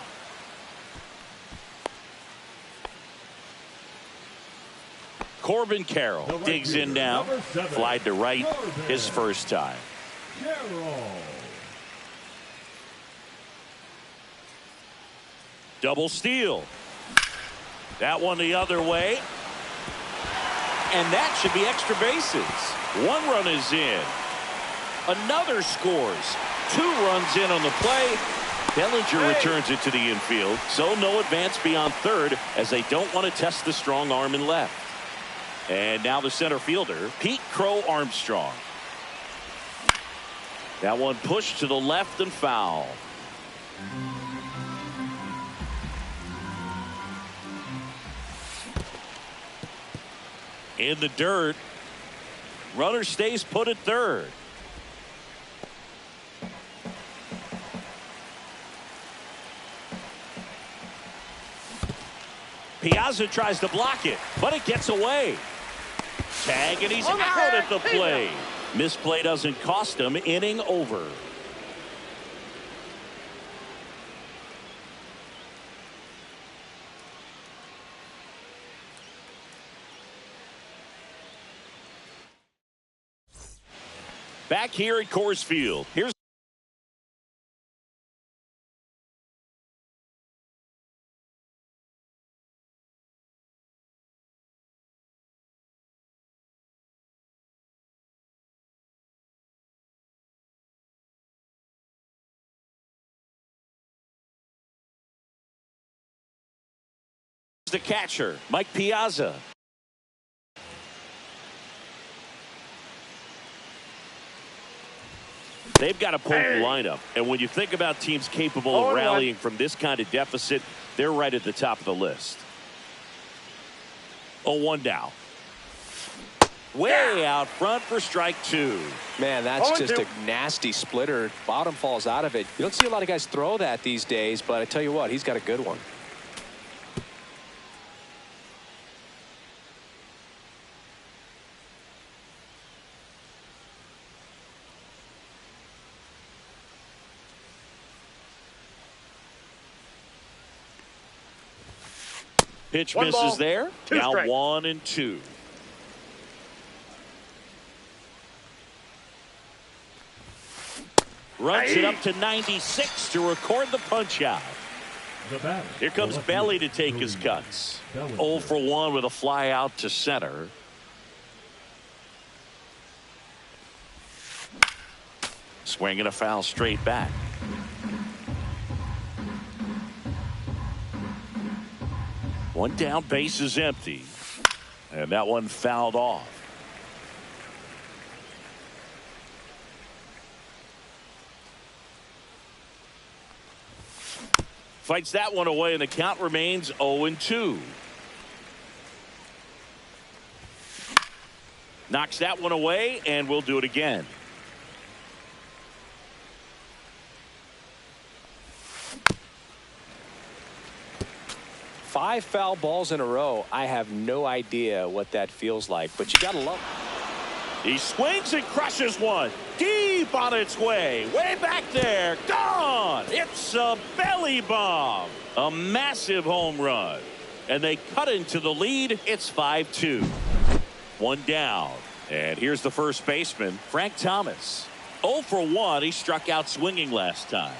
Corbin Carroll digs in now. Fly to right his first time. Double steal. That one the other way. And that should be extra bases. 1 run is in. Another scores. 2 runs in on the play. Bellinger returns it to the infield, so no advance beyond third as they don't want to test the strong arm in left. And now the center fielder, Pete Crow Armstrong. That one pushed to the left and foul. In the dirt. Runner stays put at third. Piazza tries to block it, but it gets away. Tag, and he's out at the plate. Misplay doesn't cost him. Inning over. Back here at Coors Field. Here's the catcher, Mike Piazza. They've got a potent lineup, and when you think about teams capable of rallying from this kind of deficit, they're right at the top of the list. 0-1 now. Way out front for strike two. Man, that's just a nasty splitter. Bottom falls out of it. You don't see a lot of guys throw that these days, but I tell you what, he's got a good one. Pitch misses there. Now 1-2. Runs it up to 96 to record the punch out. Here comes Belly to take his cuts. 0 for 1 with a fly out to center. Swinging a foul straight back. One down, base is empty. And that one fouled off. Fights that one away, and the count remains 0-2. Knocks that one away, and we'll do it again. Five foul balls in a row. I have no idea what that feels like, but you got to love it. He swings and crushes one. Deep on its way. Way back there. Gone. It's a belly bomb. A massive home run. And they cut into the lead. It's 5-2. One down. And here's the first baseman, Frank Thomas. 0 for 1. He struck out swinging last time.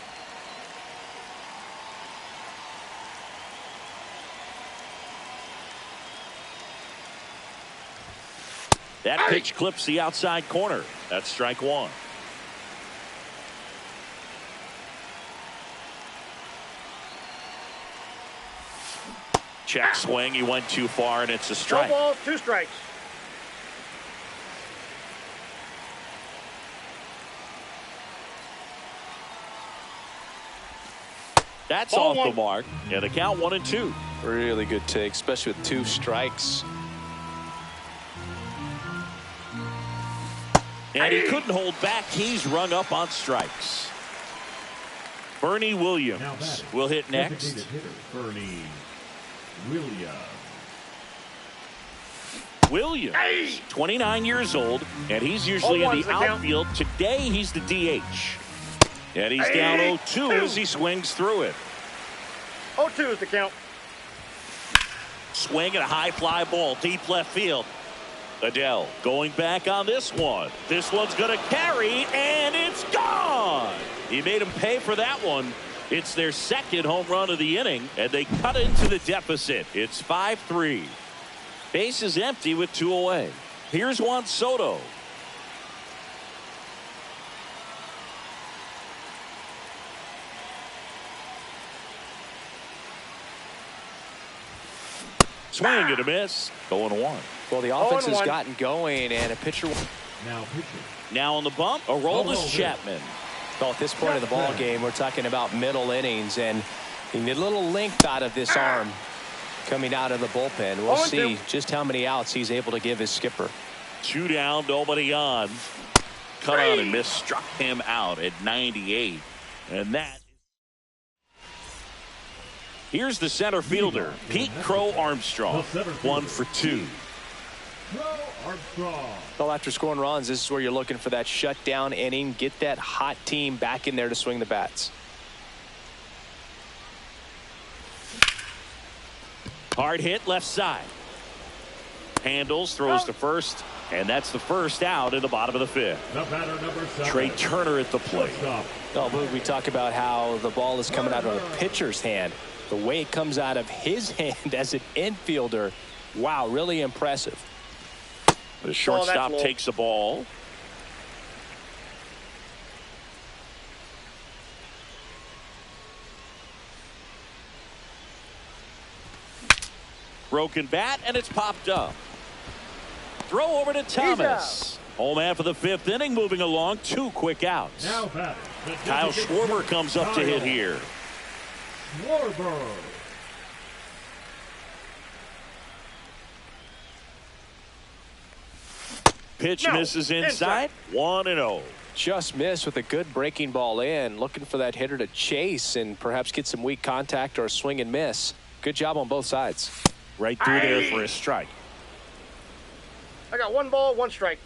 That pitch clips the outside corner. That's strike one. Check swing. He went too far, and it's a strike. No balls, 2 strikes. That's Ball off one. the mark. Yeah, the count 1-2. Really good take, especially with 2 strikes. And he couldn't hold back. He's rung up on strikes. Bernie Now Williams batting. will hit next. Designated hitter, Bernie Williams. Williams, 29 years old, and he's usually in 0-1's the the count. outfield. Today, he's the DH. And he's down 0-2 as he swings through it. 0-2 is the count. Swing and a high fly ball, deep left field. Adele going back on this one. This one's going to carry, and it's gone. He made him pay for that one. It's their second home run of the inning, and they cut into the deficit. It's 5-3. Base is empty with 2 away. Here's Juan Soto. Swing and a miss. 0-1. Well, the offense has 0-1. gotten going, and a pitcher. Now pitching. Now on the bump, Aroldis Chapman. Well, at this point of the ball game, we're talking about middle innings, and you need a little length out of this arm coming out of the bullpen. We'll 0-2. see just how many outs he's able to give his skipper. 2 down, nobody on. Cut on and miss, struck him out at 98. And that. Here's the center fielder, Pete Crow Armstrong. 1 for 2. Crow Armstrong. Well, after scoring runs, this is where you're looking for that shutdown inning. Get that hot team back in there to swing the bats. Hard hit left side. Handles, throws to first, and that's the first out in the bottom of the 5th. The batter number 7. Trey Turner at the plate. Shortstop. Oh, Boog, we talk about how the ball is coming out of a pitcher's hand. The way it comes out of his hand as an infielder, wow, really impressive. The shortstop low. takes the ball. Broken bat, and it's popped up. Throw over to Thomas. Home half of the 5th inning, moving along. 2 quick outs. Now batting. The Kyle designated Schwarber hitter, comes up to hit Kyle here. Schwarber. Pitch No, misses inside. 1-0. Just missed with a good breaking ball in. Looking for that hitter to chase and perhaps get some weak contact or a swing and miss. Good job on both sides. Right through there for a strike. I got 1 ball, 1 strike.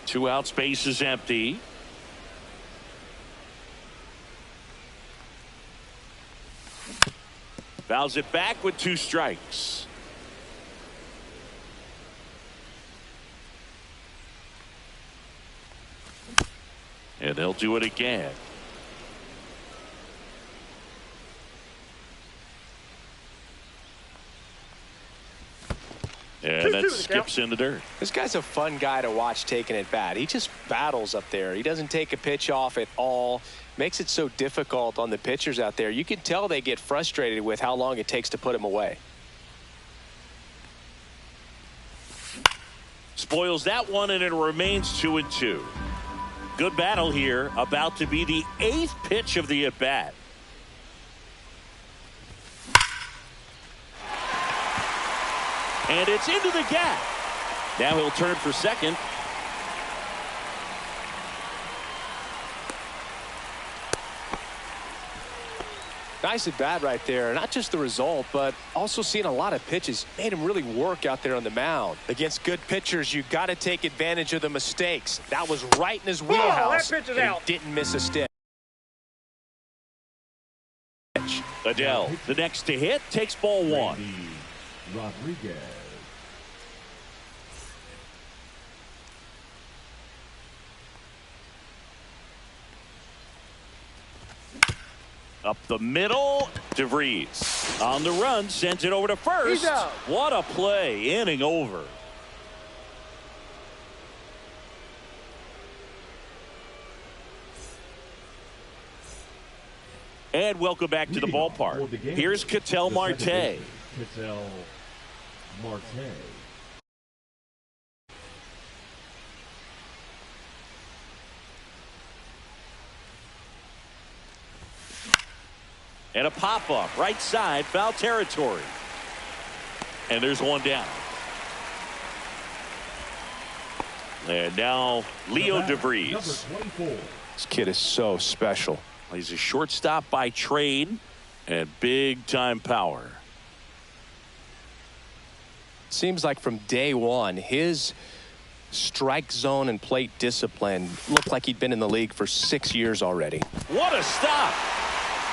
Two outs, base is empty. Fouls it back with 2 strikes. And they'll do it again. And that 2-2 the skips in the dirt. This guy's a fun guy to watch taking at bat. He just battles up there. He doesn't take a pitch off at all. Makes it so difficult on the pitchers out there. You can tell they get frustrated with how long it takes to put him away. Spoils that one, and it remains 2-2. Good battle here. About to be the 8th pitch of the at-bat. And it's into the gap. Now he'll turn for second. Nice at bat right there. Not just the result, but also seeing a lot of pitches. Made him really work out there on the mound. Against good pitchers, you got to take advantage of the mistakes. That was right in his wheelhouse. That pitch is and out. He didn't miss a stitch. Adele, the next to hit, takes ball one. Randy Rodriguez. Up the middle, DeVries on the run, sends it over to first. He's out. What a play, inning over. And welcome back to the Leading off ballpark. for the game, Here's Ketel the Marte. second baseman, Ketel Marte. And a pop-up, right side, foul territory. And there's one down. And now Leo DeVries. Number 24. This kid is so special. He's a shortstop by trade and big-time power. Seems like from day one, his strike zone and plate discipline looked like he'd been in the league for 6 years already. What a stop.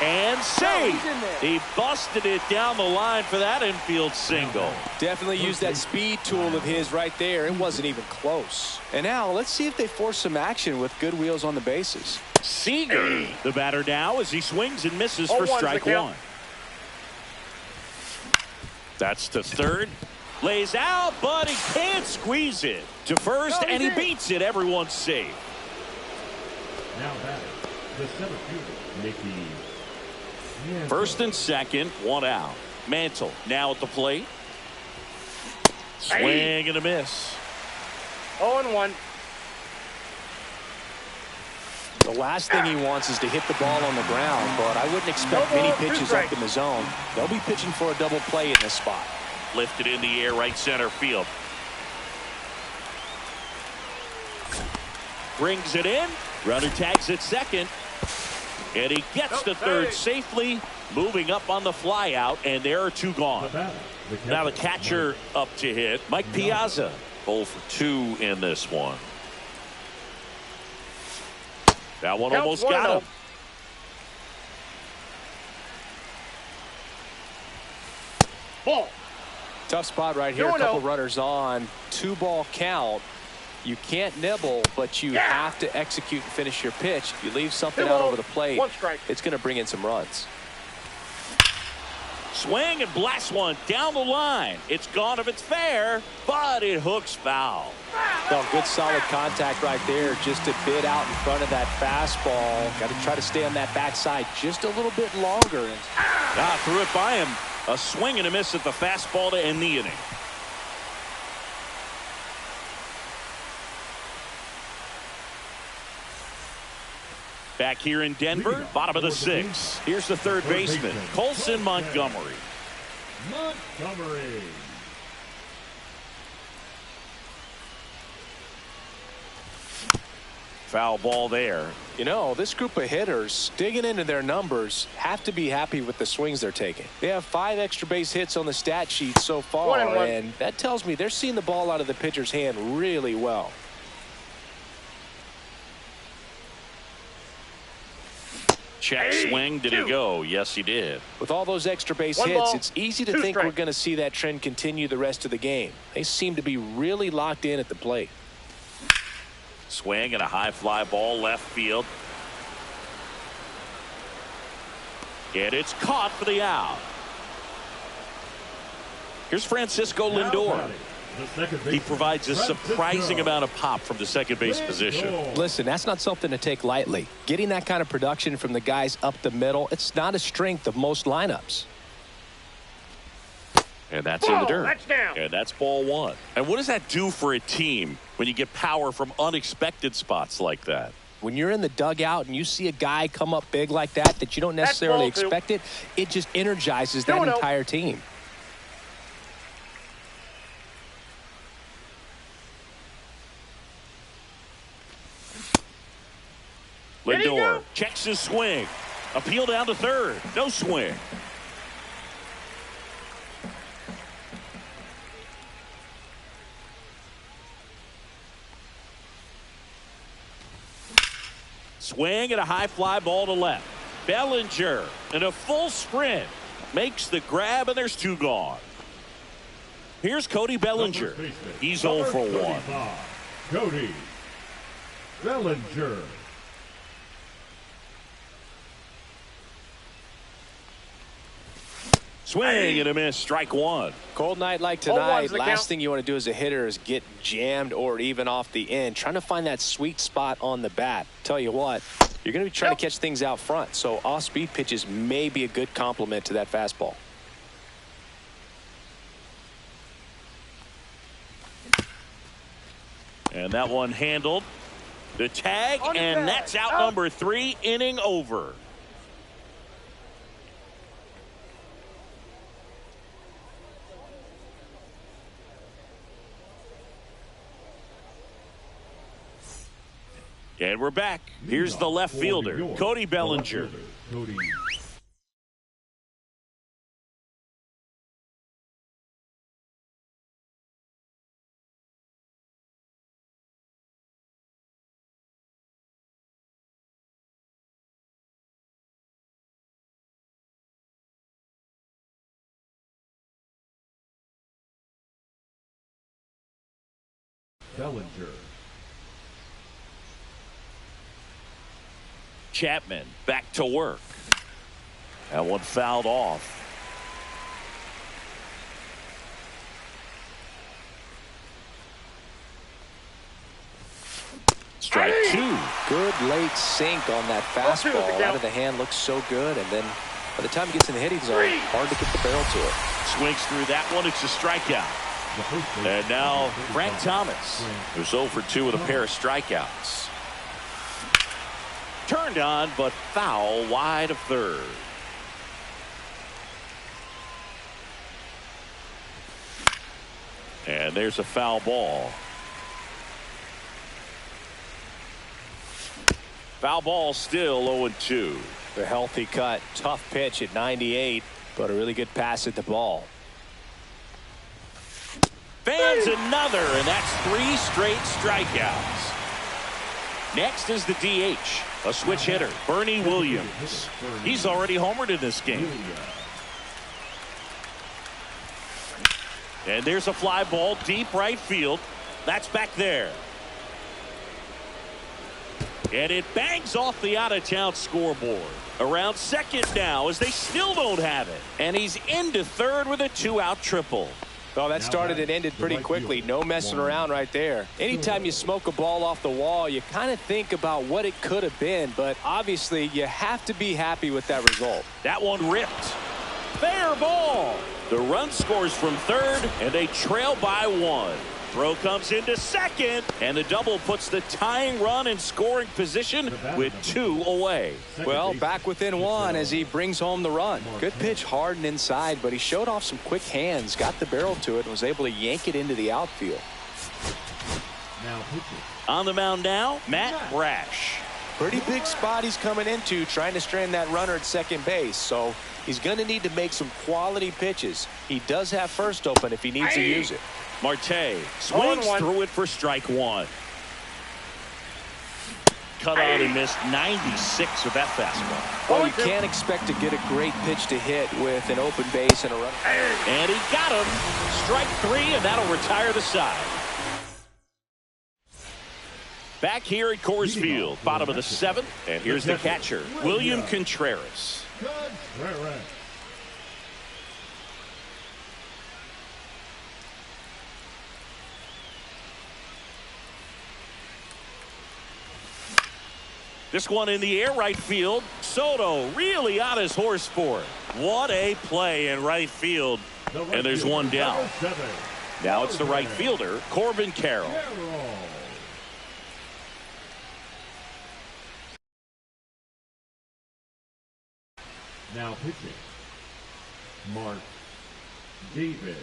And save. he's in there. He busted it down the line for that infield single. Definitely used that speed tool of his right there. It wasn't even close. And now let's see if they force some action with good wheels on the bases. Seager, the batter now as he swings and misses for 0-1's the strike count. one. That's to third. Lays out, but he can't squeeze it. To first, No, and he did. beats it. Everyone's safe. Now batting, the center fielder, Mickey Mantle. First and second, one out. Mantle now at the plate. Swing and a miss. 0-1. The last thing he wants is to hit the ball on the ground, but I wouldn't expect No many ball, 2 pitches strikes. up in the zone. They'll be pitching for a double play in this spot. Lifted in the air, right center field. Brings it in. Runner tags at second. And he gets to third safely, moving up on the fly out, and there are two The gone. batter, the Now the catcher up to hit, Mike Piazza. 0 for 2 in this one. That one Counts almost 1-0. got him. Ball. Tough spot right here. A 2-0. couple runners on. 2-ball count. You can't nibble, but you have to execute and finish your pitch. If you leave something 2 out balls, over the plate, 1 strike. it's going to bring in some runs. Swing and blast one down the line. It's gone if it's fair, but it hooks foul. Oh, good solid contact right there. Just a bit out in front of that fastball. Got to try to stay on that backside just a little bit longer. Threw it by him. A swing and a miss at the fastball to end the inning. Back here in Denver, bottom of the 6th. Here's the third baseman, Colson Montgomery. Montgomery. Foul ball there. You know, this group of hitters digging into their numbers have to be happy with the swings they're taking. They have 5 extra base hits on the stat sheet so far, 1-1. and that tells me they're seeing the ball out of the pitcher's hand really well. Check swing. Did he go? Yes, he did. With all those extra base 1 hits, ball, it's easy to 2 think we're strikes. going to see that trend continue the rest of the game. They seem to be really locked in at the plate. Swing and a high fly ball left field. And it's caught for the out. Here's Francisco Now Lindor. batting, the second He baseman, provides a surprising Francisco amount of pop from the second base position. Lindor. Listen, that's not something to take lightly. Getting that kind of production from the guys up the middle, it's not a strength of most lineups. And that's in the dirt. That's down. And that's ball one. And what does that do for a team when you get power from unexpected spots like that? When you're in the dugout and you see a guy come up big like that you don't necessarily ball two. expect it, it just energizes that 2-0. entire team. There you Lindor go. checks his swing. Appeal down to third. No swing. Swing and a high fly ball to left. Bellinger in a full sprint makes the grab, and there's two gone. Here's Cody Bellinger. First baseman, He's 0 for 1. 35, Cody Bellinger. Swing and a miss. Strike one. Cold night like 0-1's tonight, the last count. thing you want to do as a hitter is get jammed or even off the end. Trying to find that sweet spot on the bat. Tell you what, you're going to be trying to catch things out front, so off-speed pitches may be a good complement to that fastball. And that one handled. The tag, On the and tag. that's out Out. number 3, inning over. And we're back. Here's the left For fielder, New York, Cody the left Bellinger. fielder, Cody Bellinger. Chapman back to work. That one fouled off. Strike two. Good late sink on that Ball two, the fastball. count. Out of the hand looks so good, and then by the time he gets in the hitting zone, hard to get the barrel to it. Swings through that one. It's a strikeout. The first baseman, And now number Frank 35, Thomas, Frank who's 0 for 2 with a pair of strikeouts. Turned on, but foul wide of third. And there's a foul ball. Foul ball still 0-2. A healthy cut, tough pitch at 98, but a really good pass at the ball. Fans another, and that's 3 straight strikeouts. Next is the DH, a switch hitter, Bernie Williams. He's already homered in this game. And there's a fly ball deep right field. That's back there. And it bangs off the out-of-town scoreboard. Around second now as they still don't have it. And he's into third with a 2-out triple. Well, that started and ended pretty quickly. No messing around right there. Anytime you smoke a ball off the wall, you kind of think about what it could have been, but obviously you have to be happy with that result. That one ripped. Fair ball. The run scores from third, and they trail by 1. Throw comes into second, and the double puts the tying run in scoring position with 2 away. Well, back within 1 as he brings home the run. Good pitch hard and inside, but he showed off some quick hands, got the barrel to it, and was able to yank it into the outfield. Now pitching. On the mound now, Matt Brash. Pretty big spot he's coming into, trying to strand that runner at second base. So he's going to need to make some quality pitches. He does have first open if he needs to use it. Marte swings 0-1. through it for strike 1. Cut on and missed 96 with that fastball. Well, you can't expect to get a great pitch to hit with an open base and a run. And he got him. Strike 3, and that'll retire the side. Back here at Coors Field, bottom of the 7th, and here's the catcher, William Contreras. Contreras. This one in the air right field. Soto really on his horse for it. What a play in right field. And there's one down. Now it's the right fielder, Corbin Carroll. Now pitching, Mark David.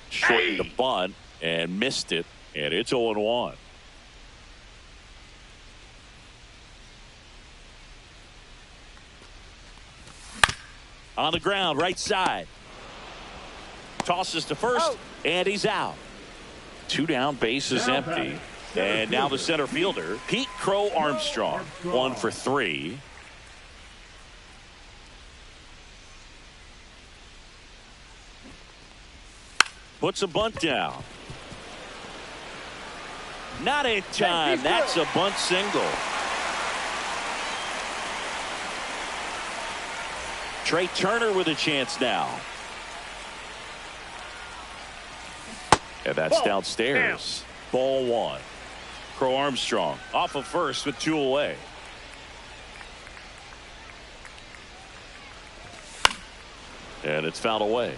Shortened the bunt and missed it, and it's 0-1. On the ground, right side. Tosses to first, and he's out. 2 down, base is empty. And now the center fielder, Pete Crow Armstrong, 1 for 3. Puts a bunt down. Not in time. That's a bunt single. Trey Turner with a chance now. And that's downstairs. Ball 1. Crow Armstrong off of first with 2 away. And it's fouled away.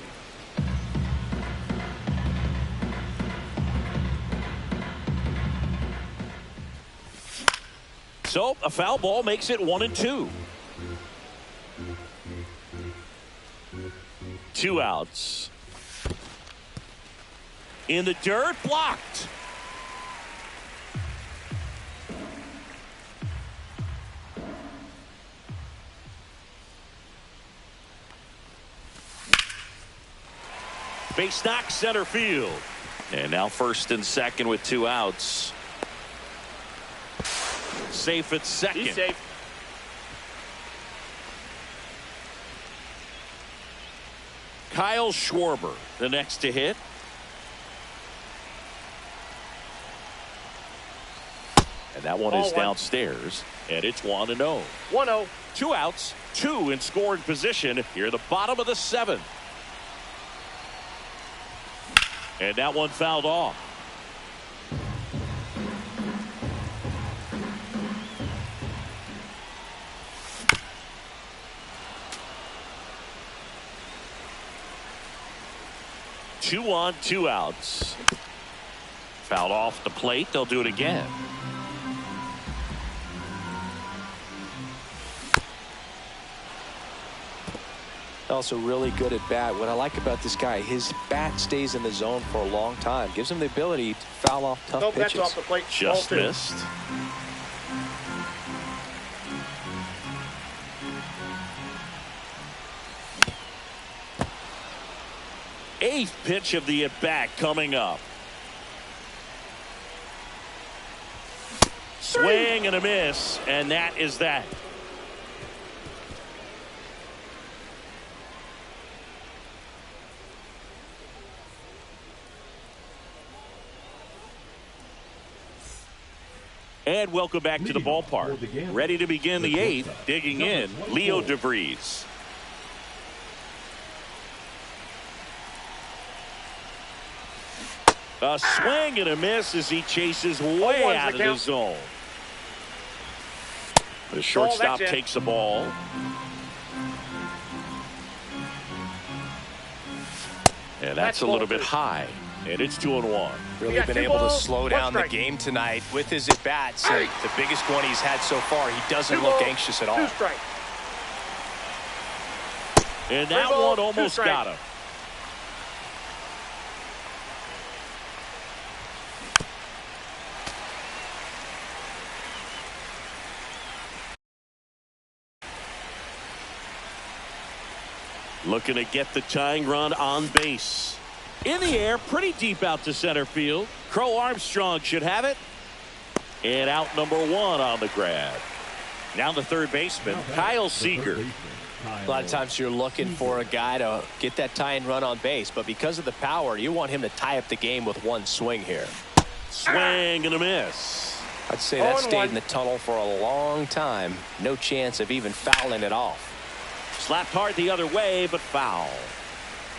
So a foul ball makes it 1-2. 2 outs. In the dirt, blocked. Base knock, center field. And now first and second with 2 outs. Safe at second. He's safe. Kyle Schwarber, the next to hit. And that one is downstairs, and it's 1-0. 1-0. 2 outs, 2 in scoring position here, the bottom of the 7th. And that one fouled off. Two on, 2 outs. Fouled off the plate. They'll do it again. Also really good at bat. What I like about this guy, his bat stays in the zone for a long time. Gives him the ability to foul off tough pitches. That's off the plate. Just Ball 2. missed. Eighth pitch of the at-bat coming up. Swing and a miss, and that is that. And welcome back to the ballpark. Ready to begin the 8th. Digging in, Leo DeVries. A swing and a miss as he chases way out of the zone. The shortstop takes the ball. And that's a little bit high. And it's 2-1. Really been able to slow down the game tonight with his at-bats. The biggest one he's had so far. He doesn't look anxious at all. 2 strikes. And that one almost got him. Looking to get the tying run on base. In the air, pretty deep out to center field. Crow Armstrong should have it. And out number 1 on the grab. Now the third baseman, Kyle Seager. A lot of times you're looking for a guy to get that tying run on base, but because of the power, you want him to tie up the game with 1 swing here. Swing and a miss. I'd say that stayed in the tunnel for a long time. No chance of even fouling it off. Slapped hard the other way, but foul.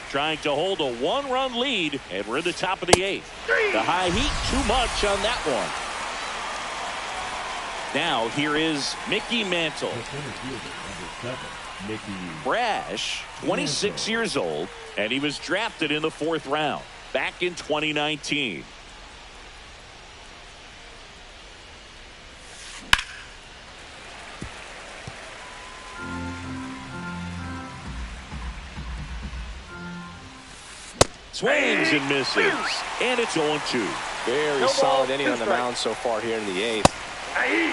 Trying to hold a 1-run lead, and we're in the top of the 8th. The high heat, too much on that one. Now here is Mickey Mantle. The center fielder, number 7, Mickey. Brash, 26 years old, and he was drafted in the 4th round back in 2019. Swings and misses, and it's 0-2. Very solid inning on the mound so far here in the 8th.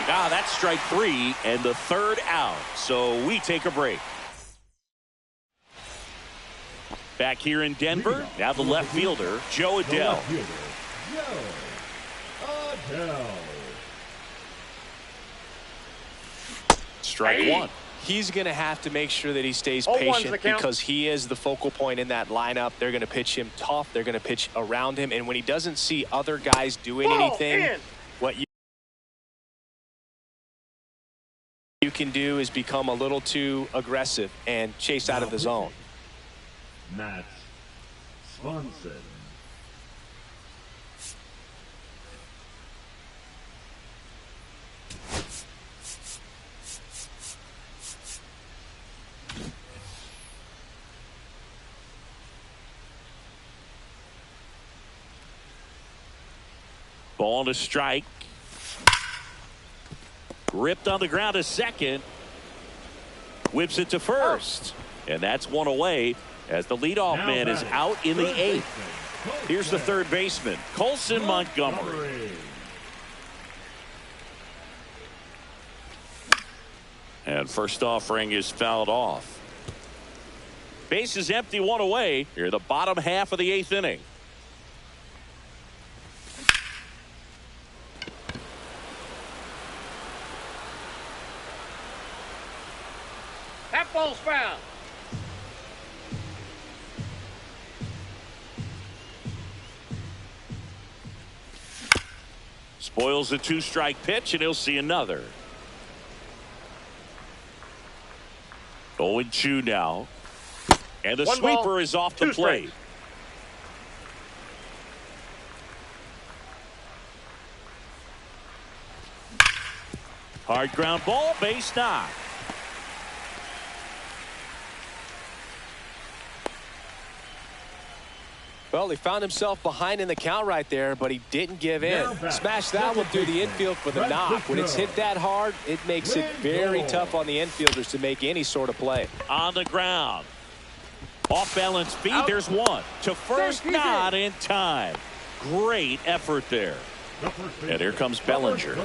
Now that's strike 3 and the 3rd out. So we take a break. Back here in Denver, now the left fielder, Joe The Adell. left fielder, Joe Adell. Strike 1. He's going to have to make sure that he stays 0-1's patient the count. because he is the focal point in that lineup. They're going to pitch him tough. They're going to pitch around him. And when he doesn't see other guys doing Ball anything, in. what you can do is become a little too aggressive and chase out of the zone. Matt Swanson. Ball to strike. Ripped on the ground to second. Whips it to first. And that's one away as the leadoff Now man is batting, out in the third 8th. baseman, Here's the third baseman, Colson Montgomery. And first offering is fouled off. Base is empty, one away. Here, the bottom half of the 8th inning. That ball's foul. Spoils the 2-strike pitch, and he'll see another. 0-2 now. And the One sweeper ball, is off the 2 plate. strikes. Hard ground ball, base knock. Well, he found himself behind in the count right there, but he didn't give in. Now back, Smashed that one through the infield for the Brett knock. When it's hit Lindor. that hard, it makes it very Lindor. tough on the infielders to make any sort of play. On the ground. Off balance feed. Out. There's one. To first, He's not in. in time. Great effort there. And here comes Bellinger.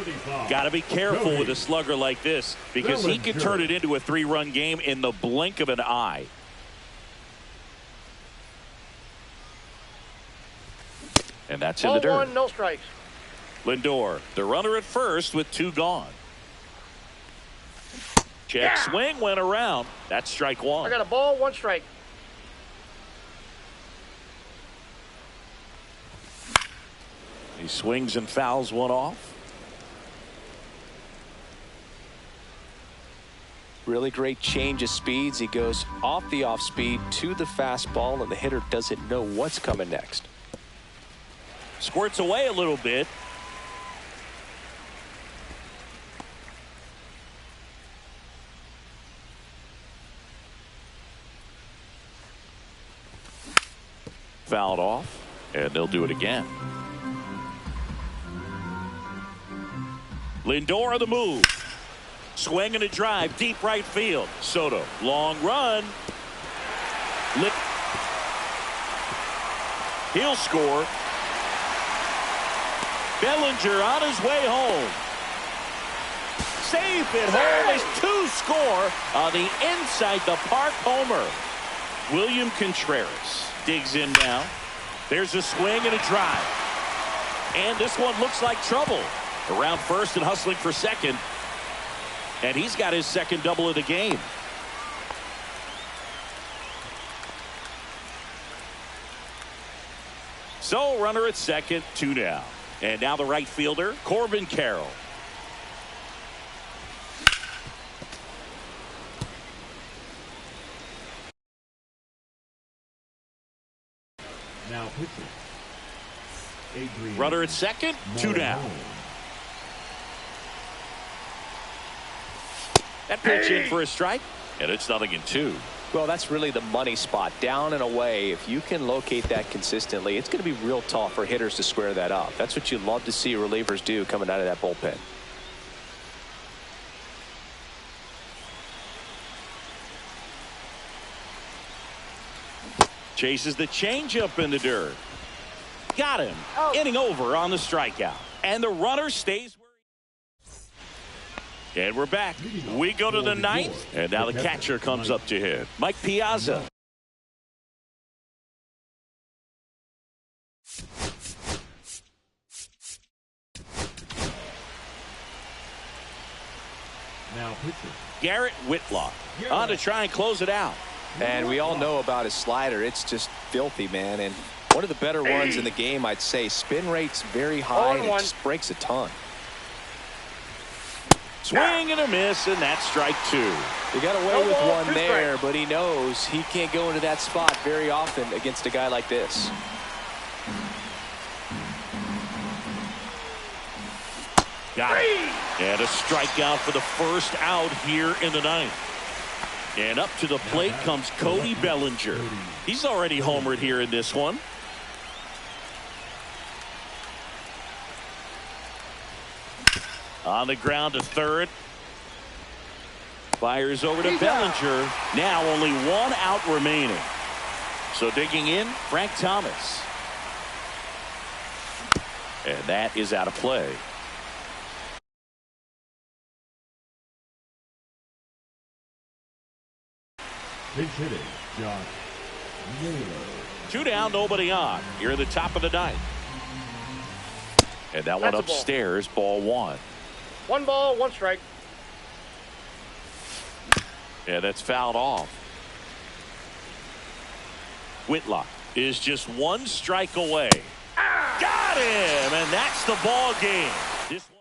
Got to be careful with a slugger like this because he can turn it into a 3-run game in the blink of an eye. And that's in the Ball dirt. 1, no strikes. Lindor, the runner at first with 2 gone. Check Yeah. swing went around. That's strike 1. I got a ball, 1 strike. He swings and fouls one off. Really great change of speeds. He goes off the off speed to the fastball, and the hitter doesn't know what's coming next. Squirts away a little bit. Fouled off, and they'll do it again. Lindor on the move. Swing and a drive, deep right field. Soto, long run. He'll score. Bellinger on his way home. Safe at home is 2 score on the inside the park homer. William Contreras digs in now. There's a swing and a drive. And this one looks like trouble. Around first and hustling for second. And he's got his second double of the game. So runner at second, 2 down. And now the right fielder, Corbin Carroll. Now pitching. Adrian Runner at second, 2 down. Morejon. That pitch in for a strike, and it's 0-2. Well, that's really the money spot. Down and away, if you can locate that consistently, it's going to be real tough for hitters to square that up. That's what you love to see relievers do coming out of that bullpen. Chases the changeup in the dirt. Got him. Inning over on the strikeout. And the runner stays where he... And we're back. We go to the ninth. And now the catcher comes up to hit. Mike Piazza. Now pitcher. Garrett Whitlock on to try and close it out. And we all know about his slider. It's just filthy, man. And one of the better ones in the game, I'd say. Spin rate's very high, and it just breaks a ton. Swing and a miss, and that's strike 2. He got away with one there, but he knows he can't go into that spot very often against a guy like this. Got it. And a strikeout for the first out here in the ninth. And up to the plate comes Cody Bellinger. He's already homered here in this one. On the ground to third. Fires over to Bellinger. Now only one out remaining. So digging in, Frank Thomas. And that is out of play. Pinch hitting, Josh Naylor. 2 down, nobody on. Here at the top of the ninth. And that one upstairs, ball 1. 1 ball, 1 strike. And that's fouled off. Whitlock is just 1 strike away. Got him, and that's the ball game. This one.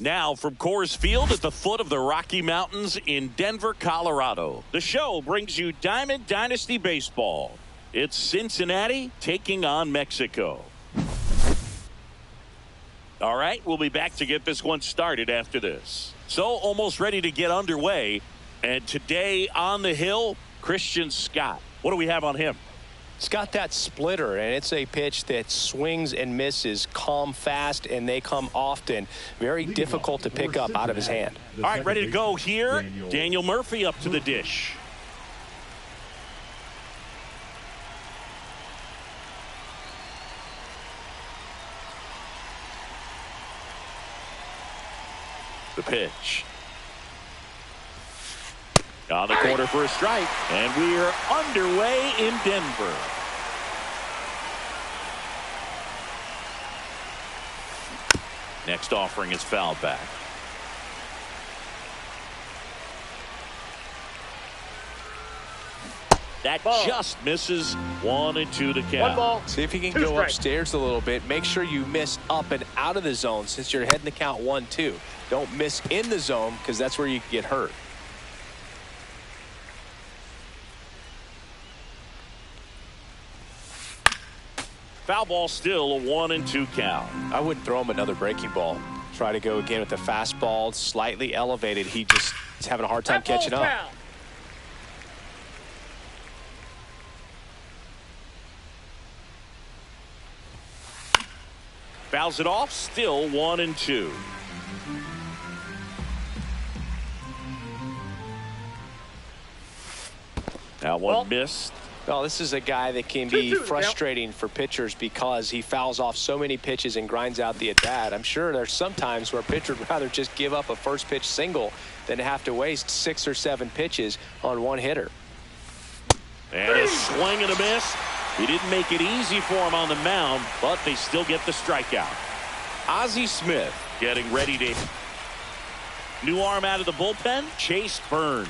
Now from Coors Field at the foot of the Rocky Mountains in Denver, Colorado. The show brings you Diamond Dynasty Baseball. It's Cincinnati taking on Mexico. All right, we'll be back to get this one started after this. So almost ready to get underway. And today on the hill, Christian Scott. What do we have on him? It's got that splitter, and it's a pitch that swings and misses, come fast, and they come often. Very difficult to pick up out of his hand. All right, ready to go here. Daniel Murphy up to the dish. The pitch. On the corner for a strike. And we are underway in Denver. Next offering is fouled back. That just misses. 1-2 to count. 1 ball. See if you can 2 go strikes. upstairs a little bit. Make sure you miss up and out of the zone since you're heading to count 1-2. Don't miss in the zone because that's where you can get hurt. Foul ball, still a 1-2 count. I wouldn't throw him another breaking ball. Try to go again with the fastball, slightly elevated. He just is having a hard time That ball's catching up. foul. Fouls it off, still 1-2. That one missed. Well, this is a guy that can be 2-2, frustrating for pitchers because he fouls off so many pitches and grinds out the at-bat. I'm sure there's some times where a pitcher would rather just give up a first pitch single than have to waste 6 or 7 pitches on one hitter. And a swing and a miss. He didn't make it easy for him on the mound, but they still get the strikeout. Ozzie Smith getting ready to. New arm out of the bullpen, Chase Burns.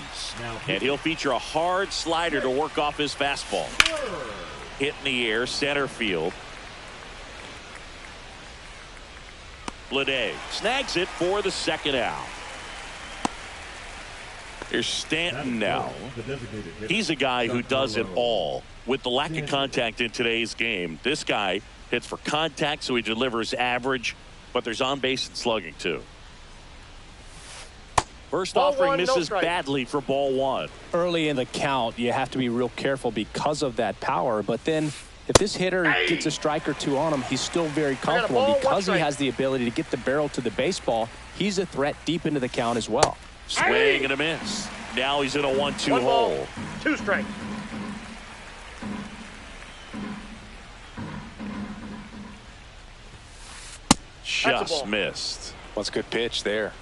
And he'll feature a hard slider to work off his fastball. Hit in the air, center field. Bleday snags it for the second out. Here's Stanton now. He's a guy who does it all. With the lack of contact in today's game, this guy hits for contact, so he delivers average, but there's on base and slugging too. First Ball offering 1, no misses strike. badly for ball 1. Early in the count, you have to be real careful because of that power. But then if this hitter gets a strike or 2 on him, he's still very got a comfortable. ball, 1 Because he strike. has the ability to get the barrel to the baseball, he's a threat deep into the count as well. Swing and a miss. Now he's in a 1-2 1 ball, hole. 2 strikes. That's a Just ball. missed. What's a good pitch there?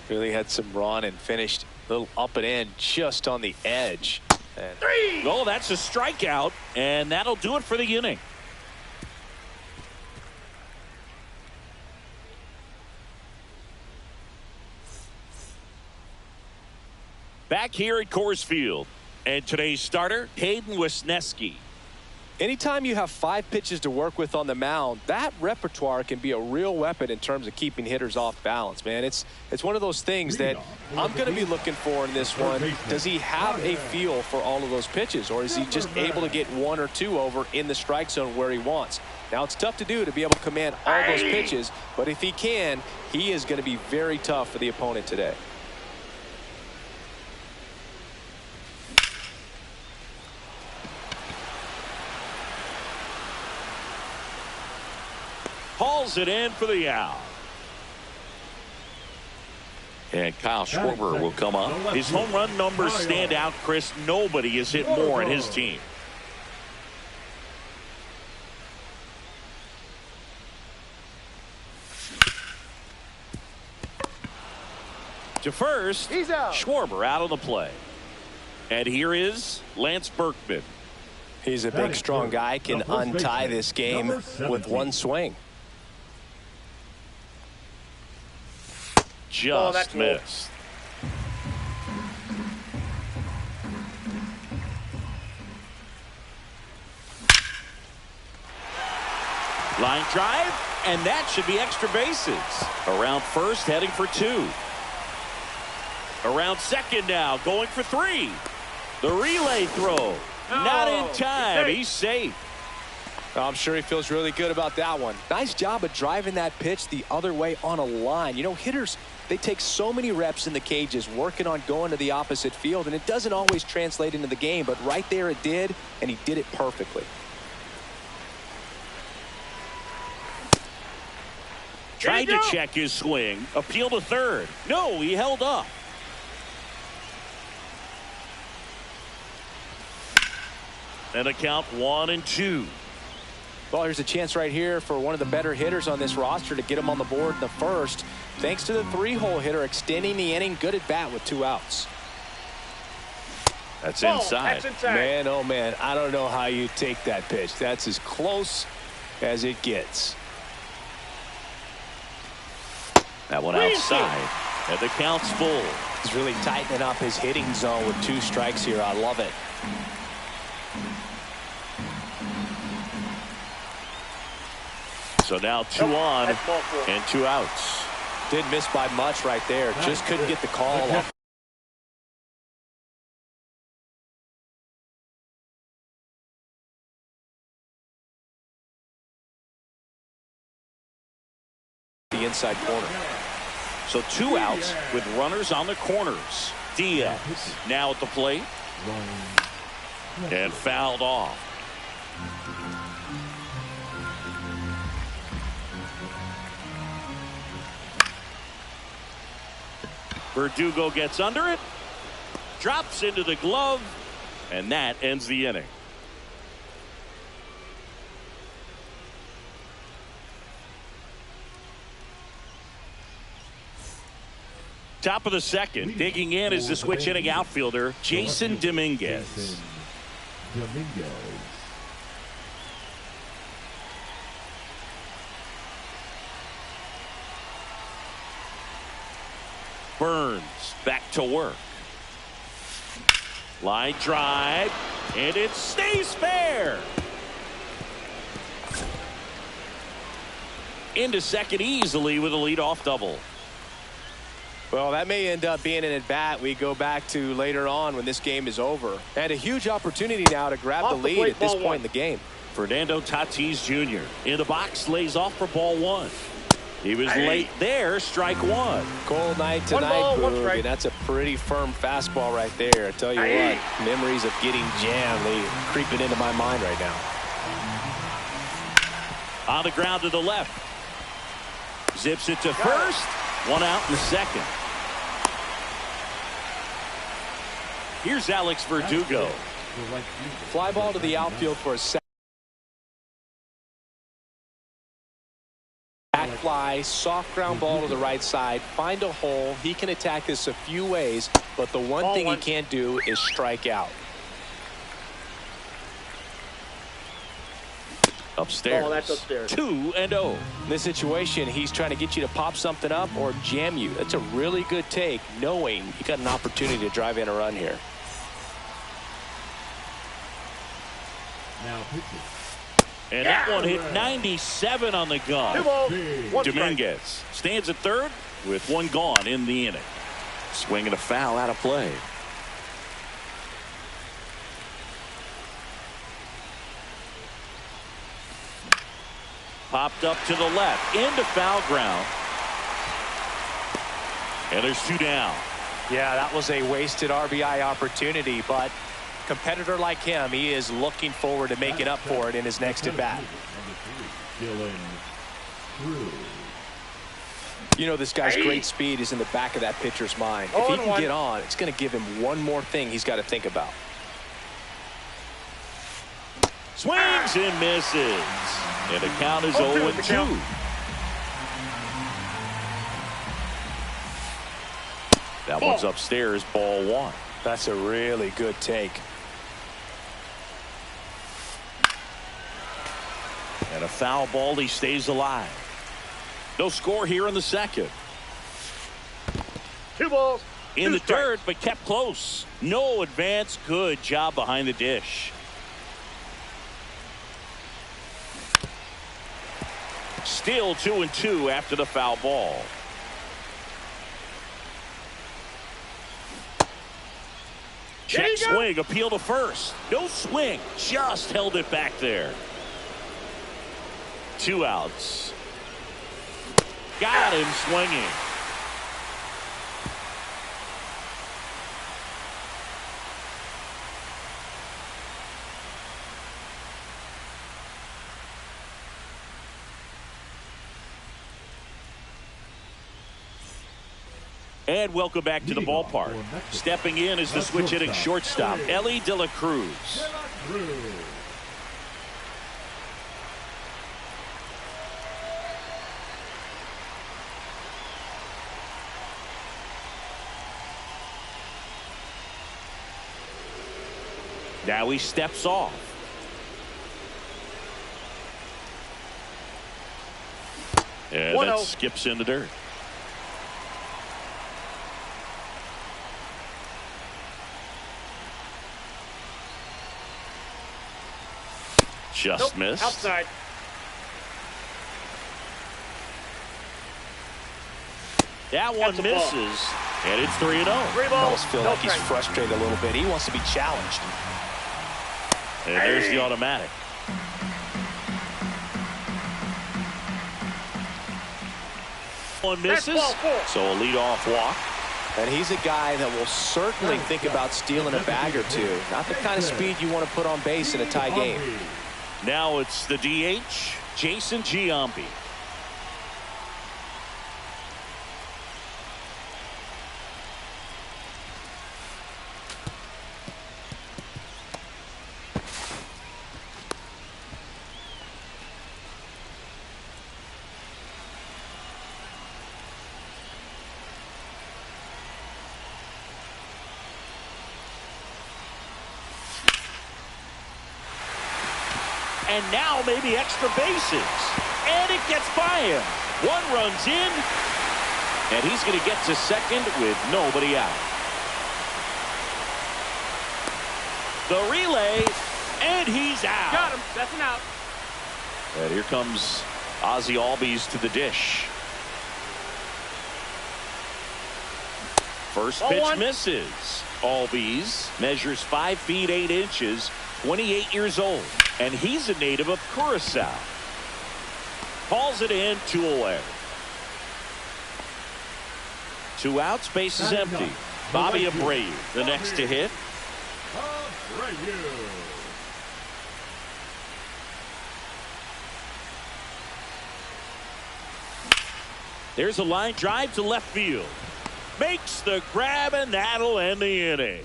Really had some run and finished a little up and in just on the edge. And 3. Oh, that's a strikeout, and that'll do it for the inning. Back here at Coors Field, and today's starter, Hayden Wesneski. anytime you have 5 pitches to work with on the mound, that repertoire can be a real weapon in terms of keeping hitters off balance, man. It's one of those things that I'm going to be looking for in this one. Does he have a feel for all of those pitches, or is he just able to get 1 or 2 over in the strike zone where he wants? Now, it's tough to do to be able to command all those pitches, but if he can, he is going to be very tough for the opponent today. Hauls it in for the out. And Kyle Schwarber will come up. His home run numbers stand out, Chris. Nobody has hit more in his team. To first, He's out. Schwarber out of the play. And here is Lance Berkman. He's a big, strong guy, can untie this game with one swing. Just that's low. missed. Line drive, and that should be extra bases. Around first, heading for 2. Around second now, going for 3. The relay throw. Not in time. He's safe. I'm sure he feels really good about that one. Nice job of driving that pitch the other way on a line. You know, hitters, they take so many reps in the cages working on going to the opposite field, and it doesn't always translate into the game, but right there it did, and he did it perfectly. Tried to check his swing. Appeal to third. No, he held up. And a count 1-2. Well, here's a chance right here for one of the better hitters on this roster to get him on the board in the first. Thanks to the 3-hole hitter extending the inning. Good at bat with 2 outs. That's inside. That's inside. Man, oh man, I don't know how you take that pitch. That's as close as it gets. That one outside. And the count's full. He's really tightening up his hitting zone with 2 strikes here. I love it. So now 2 on and 2 outs. Didn't miss by much right there. Just couldn't get the call off. The inside corner. So 2 outs with runners on the corners. Diaz now at the plate. And fouled off. Verdugo gets under it, drops into the glove, and that ends the inning. Top of the second, digging in is the switch hitting outfielder, Jason Dominguez. Burns back to work. Line drive, and it stays fair. Into second easily with a leadoff double. Well, that may end up being an at-bat we go back to later on when this game is over. And a huge opportunity now to grab the lead at this point in the game. Fernando Tatis Jr. in the box, lays off for ball 1. He was late there, strike 1. Cold night tonight, Boog, and that's a pretty firm fastball right there. I tell you what, memories of getting jammed, they creeping into my mind right now. On the ground to the left. Zips it to first. 1 out in the second. Here's Alex Verdugo. Fly ball to the outfield for a second. Back fly, soft ground ball to the right side. Find a hole. He can attack this a few ways, but the one thing he can't do is strike out. Upstairs. Oh, that's upstairs. 2-0. In this situation, he's trying to get you to pop something up or jam you. That's a really good take, knowing you got an opportunity to drive in a run here. Now pitching. And that one hit 97 on the gun. 2 balls, 1 strike. Dominguez stands at third with 1 gone in the inning. Swinging a foul out of play. Popped up to the left into foul ground. And there's 2 down. Yeah, that was a wasted RBI opportunity, but competitor like him, he is looking forward to making up for it in his next at bat. You know, this guy's great speed is in the back of that pitcher's mind. If he can get on, it's going to give him one more thing he's got to think about. Swings and misses. And the count is 0-2. That one's upstairs, ball 1. That's a really good take. And a foul ball, he stays alive. No score here in the second. 2 balls. In 2 the strikes. dirt, but kept close. No advance. Good job behind the dish. Still 2-2 after the foul ball. Check swing, appeal to first. No swing, just held it back there. 2 outs. Got him swinging. And welcome back to the ballpark. Stepping in is the switch hitting shortstop, Elly De La Cruz. Now he steps off. And that skips in the dirt. Just missed. Outside. That one misses. And it's 3-0. 3 balls. Almost feel like he's frustrated a little bit. He wants to be challenged. And there's the automatic. One misses. So a leadoff walk. And he's a guy that will certainly think about stealing a bag or two. Not the kind of speed you want to put on base in a tie game. Now it's the DH, Jason Giambi. And now maybe extra bases. And it gets by him. 1 run's in. And he's going to get to second with nobody out. The relay. And he's out. Got him. That's an out. And here comes Ozzie Albies to the dish. First pitch misses. Albies measures 5 feet 8 inches, 28 years old. And he's a native of Curacao. Calls it in, 2 away. 2 outs, base is empty. Bobby Abreu, the next to hit. There's a line drive to left field. Makes the grab, and that'll end the inning.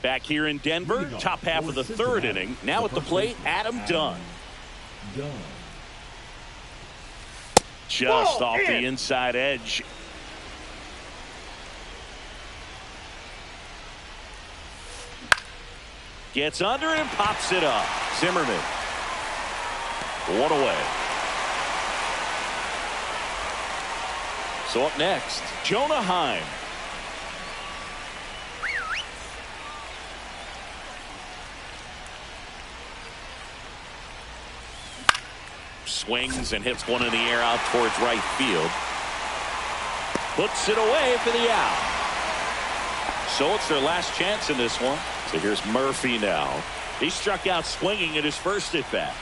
Back here in Denver, top half of the 3rd inning. Now at the plate, Adam Dunn. Just off the inside edge. Gets under and pops it up. Zimmerman. 1 away. So up next, Jonah Heim. Swings and hits one in the air out towards right field. Puts it away for the out. So it's their last chance in this one. So here's Murphy now. He struck out swinging at his first at bat.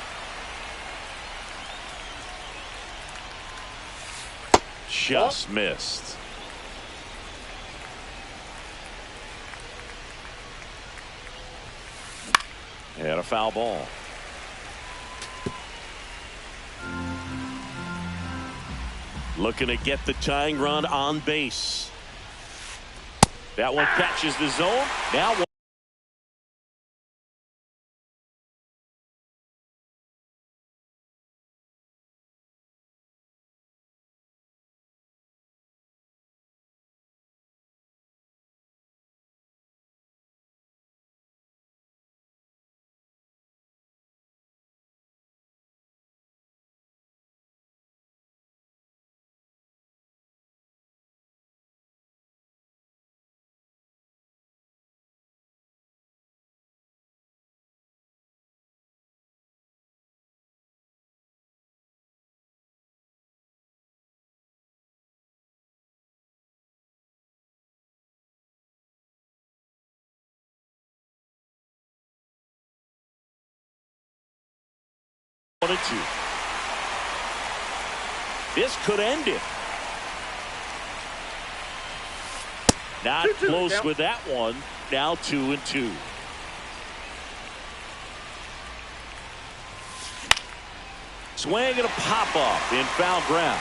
Just missed. And a foul ball. Looking to get the tying run on base. That one catches the zone. Now 1 and 2. This could end it. Not 2-2 close count. with that one. Now 2 and 2. Swing and a pop off in foul ground.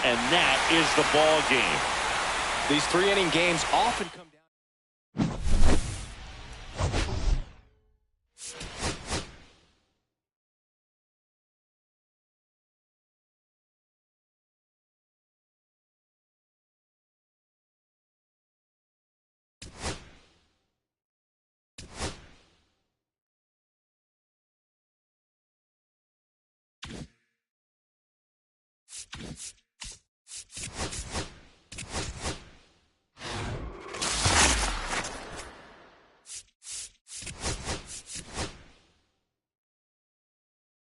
And that is the ball game. These 3-inning games often come down. Two.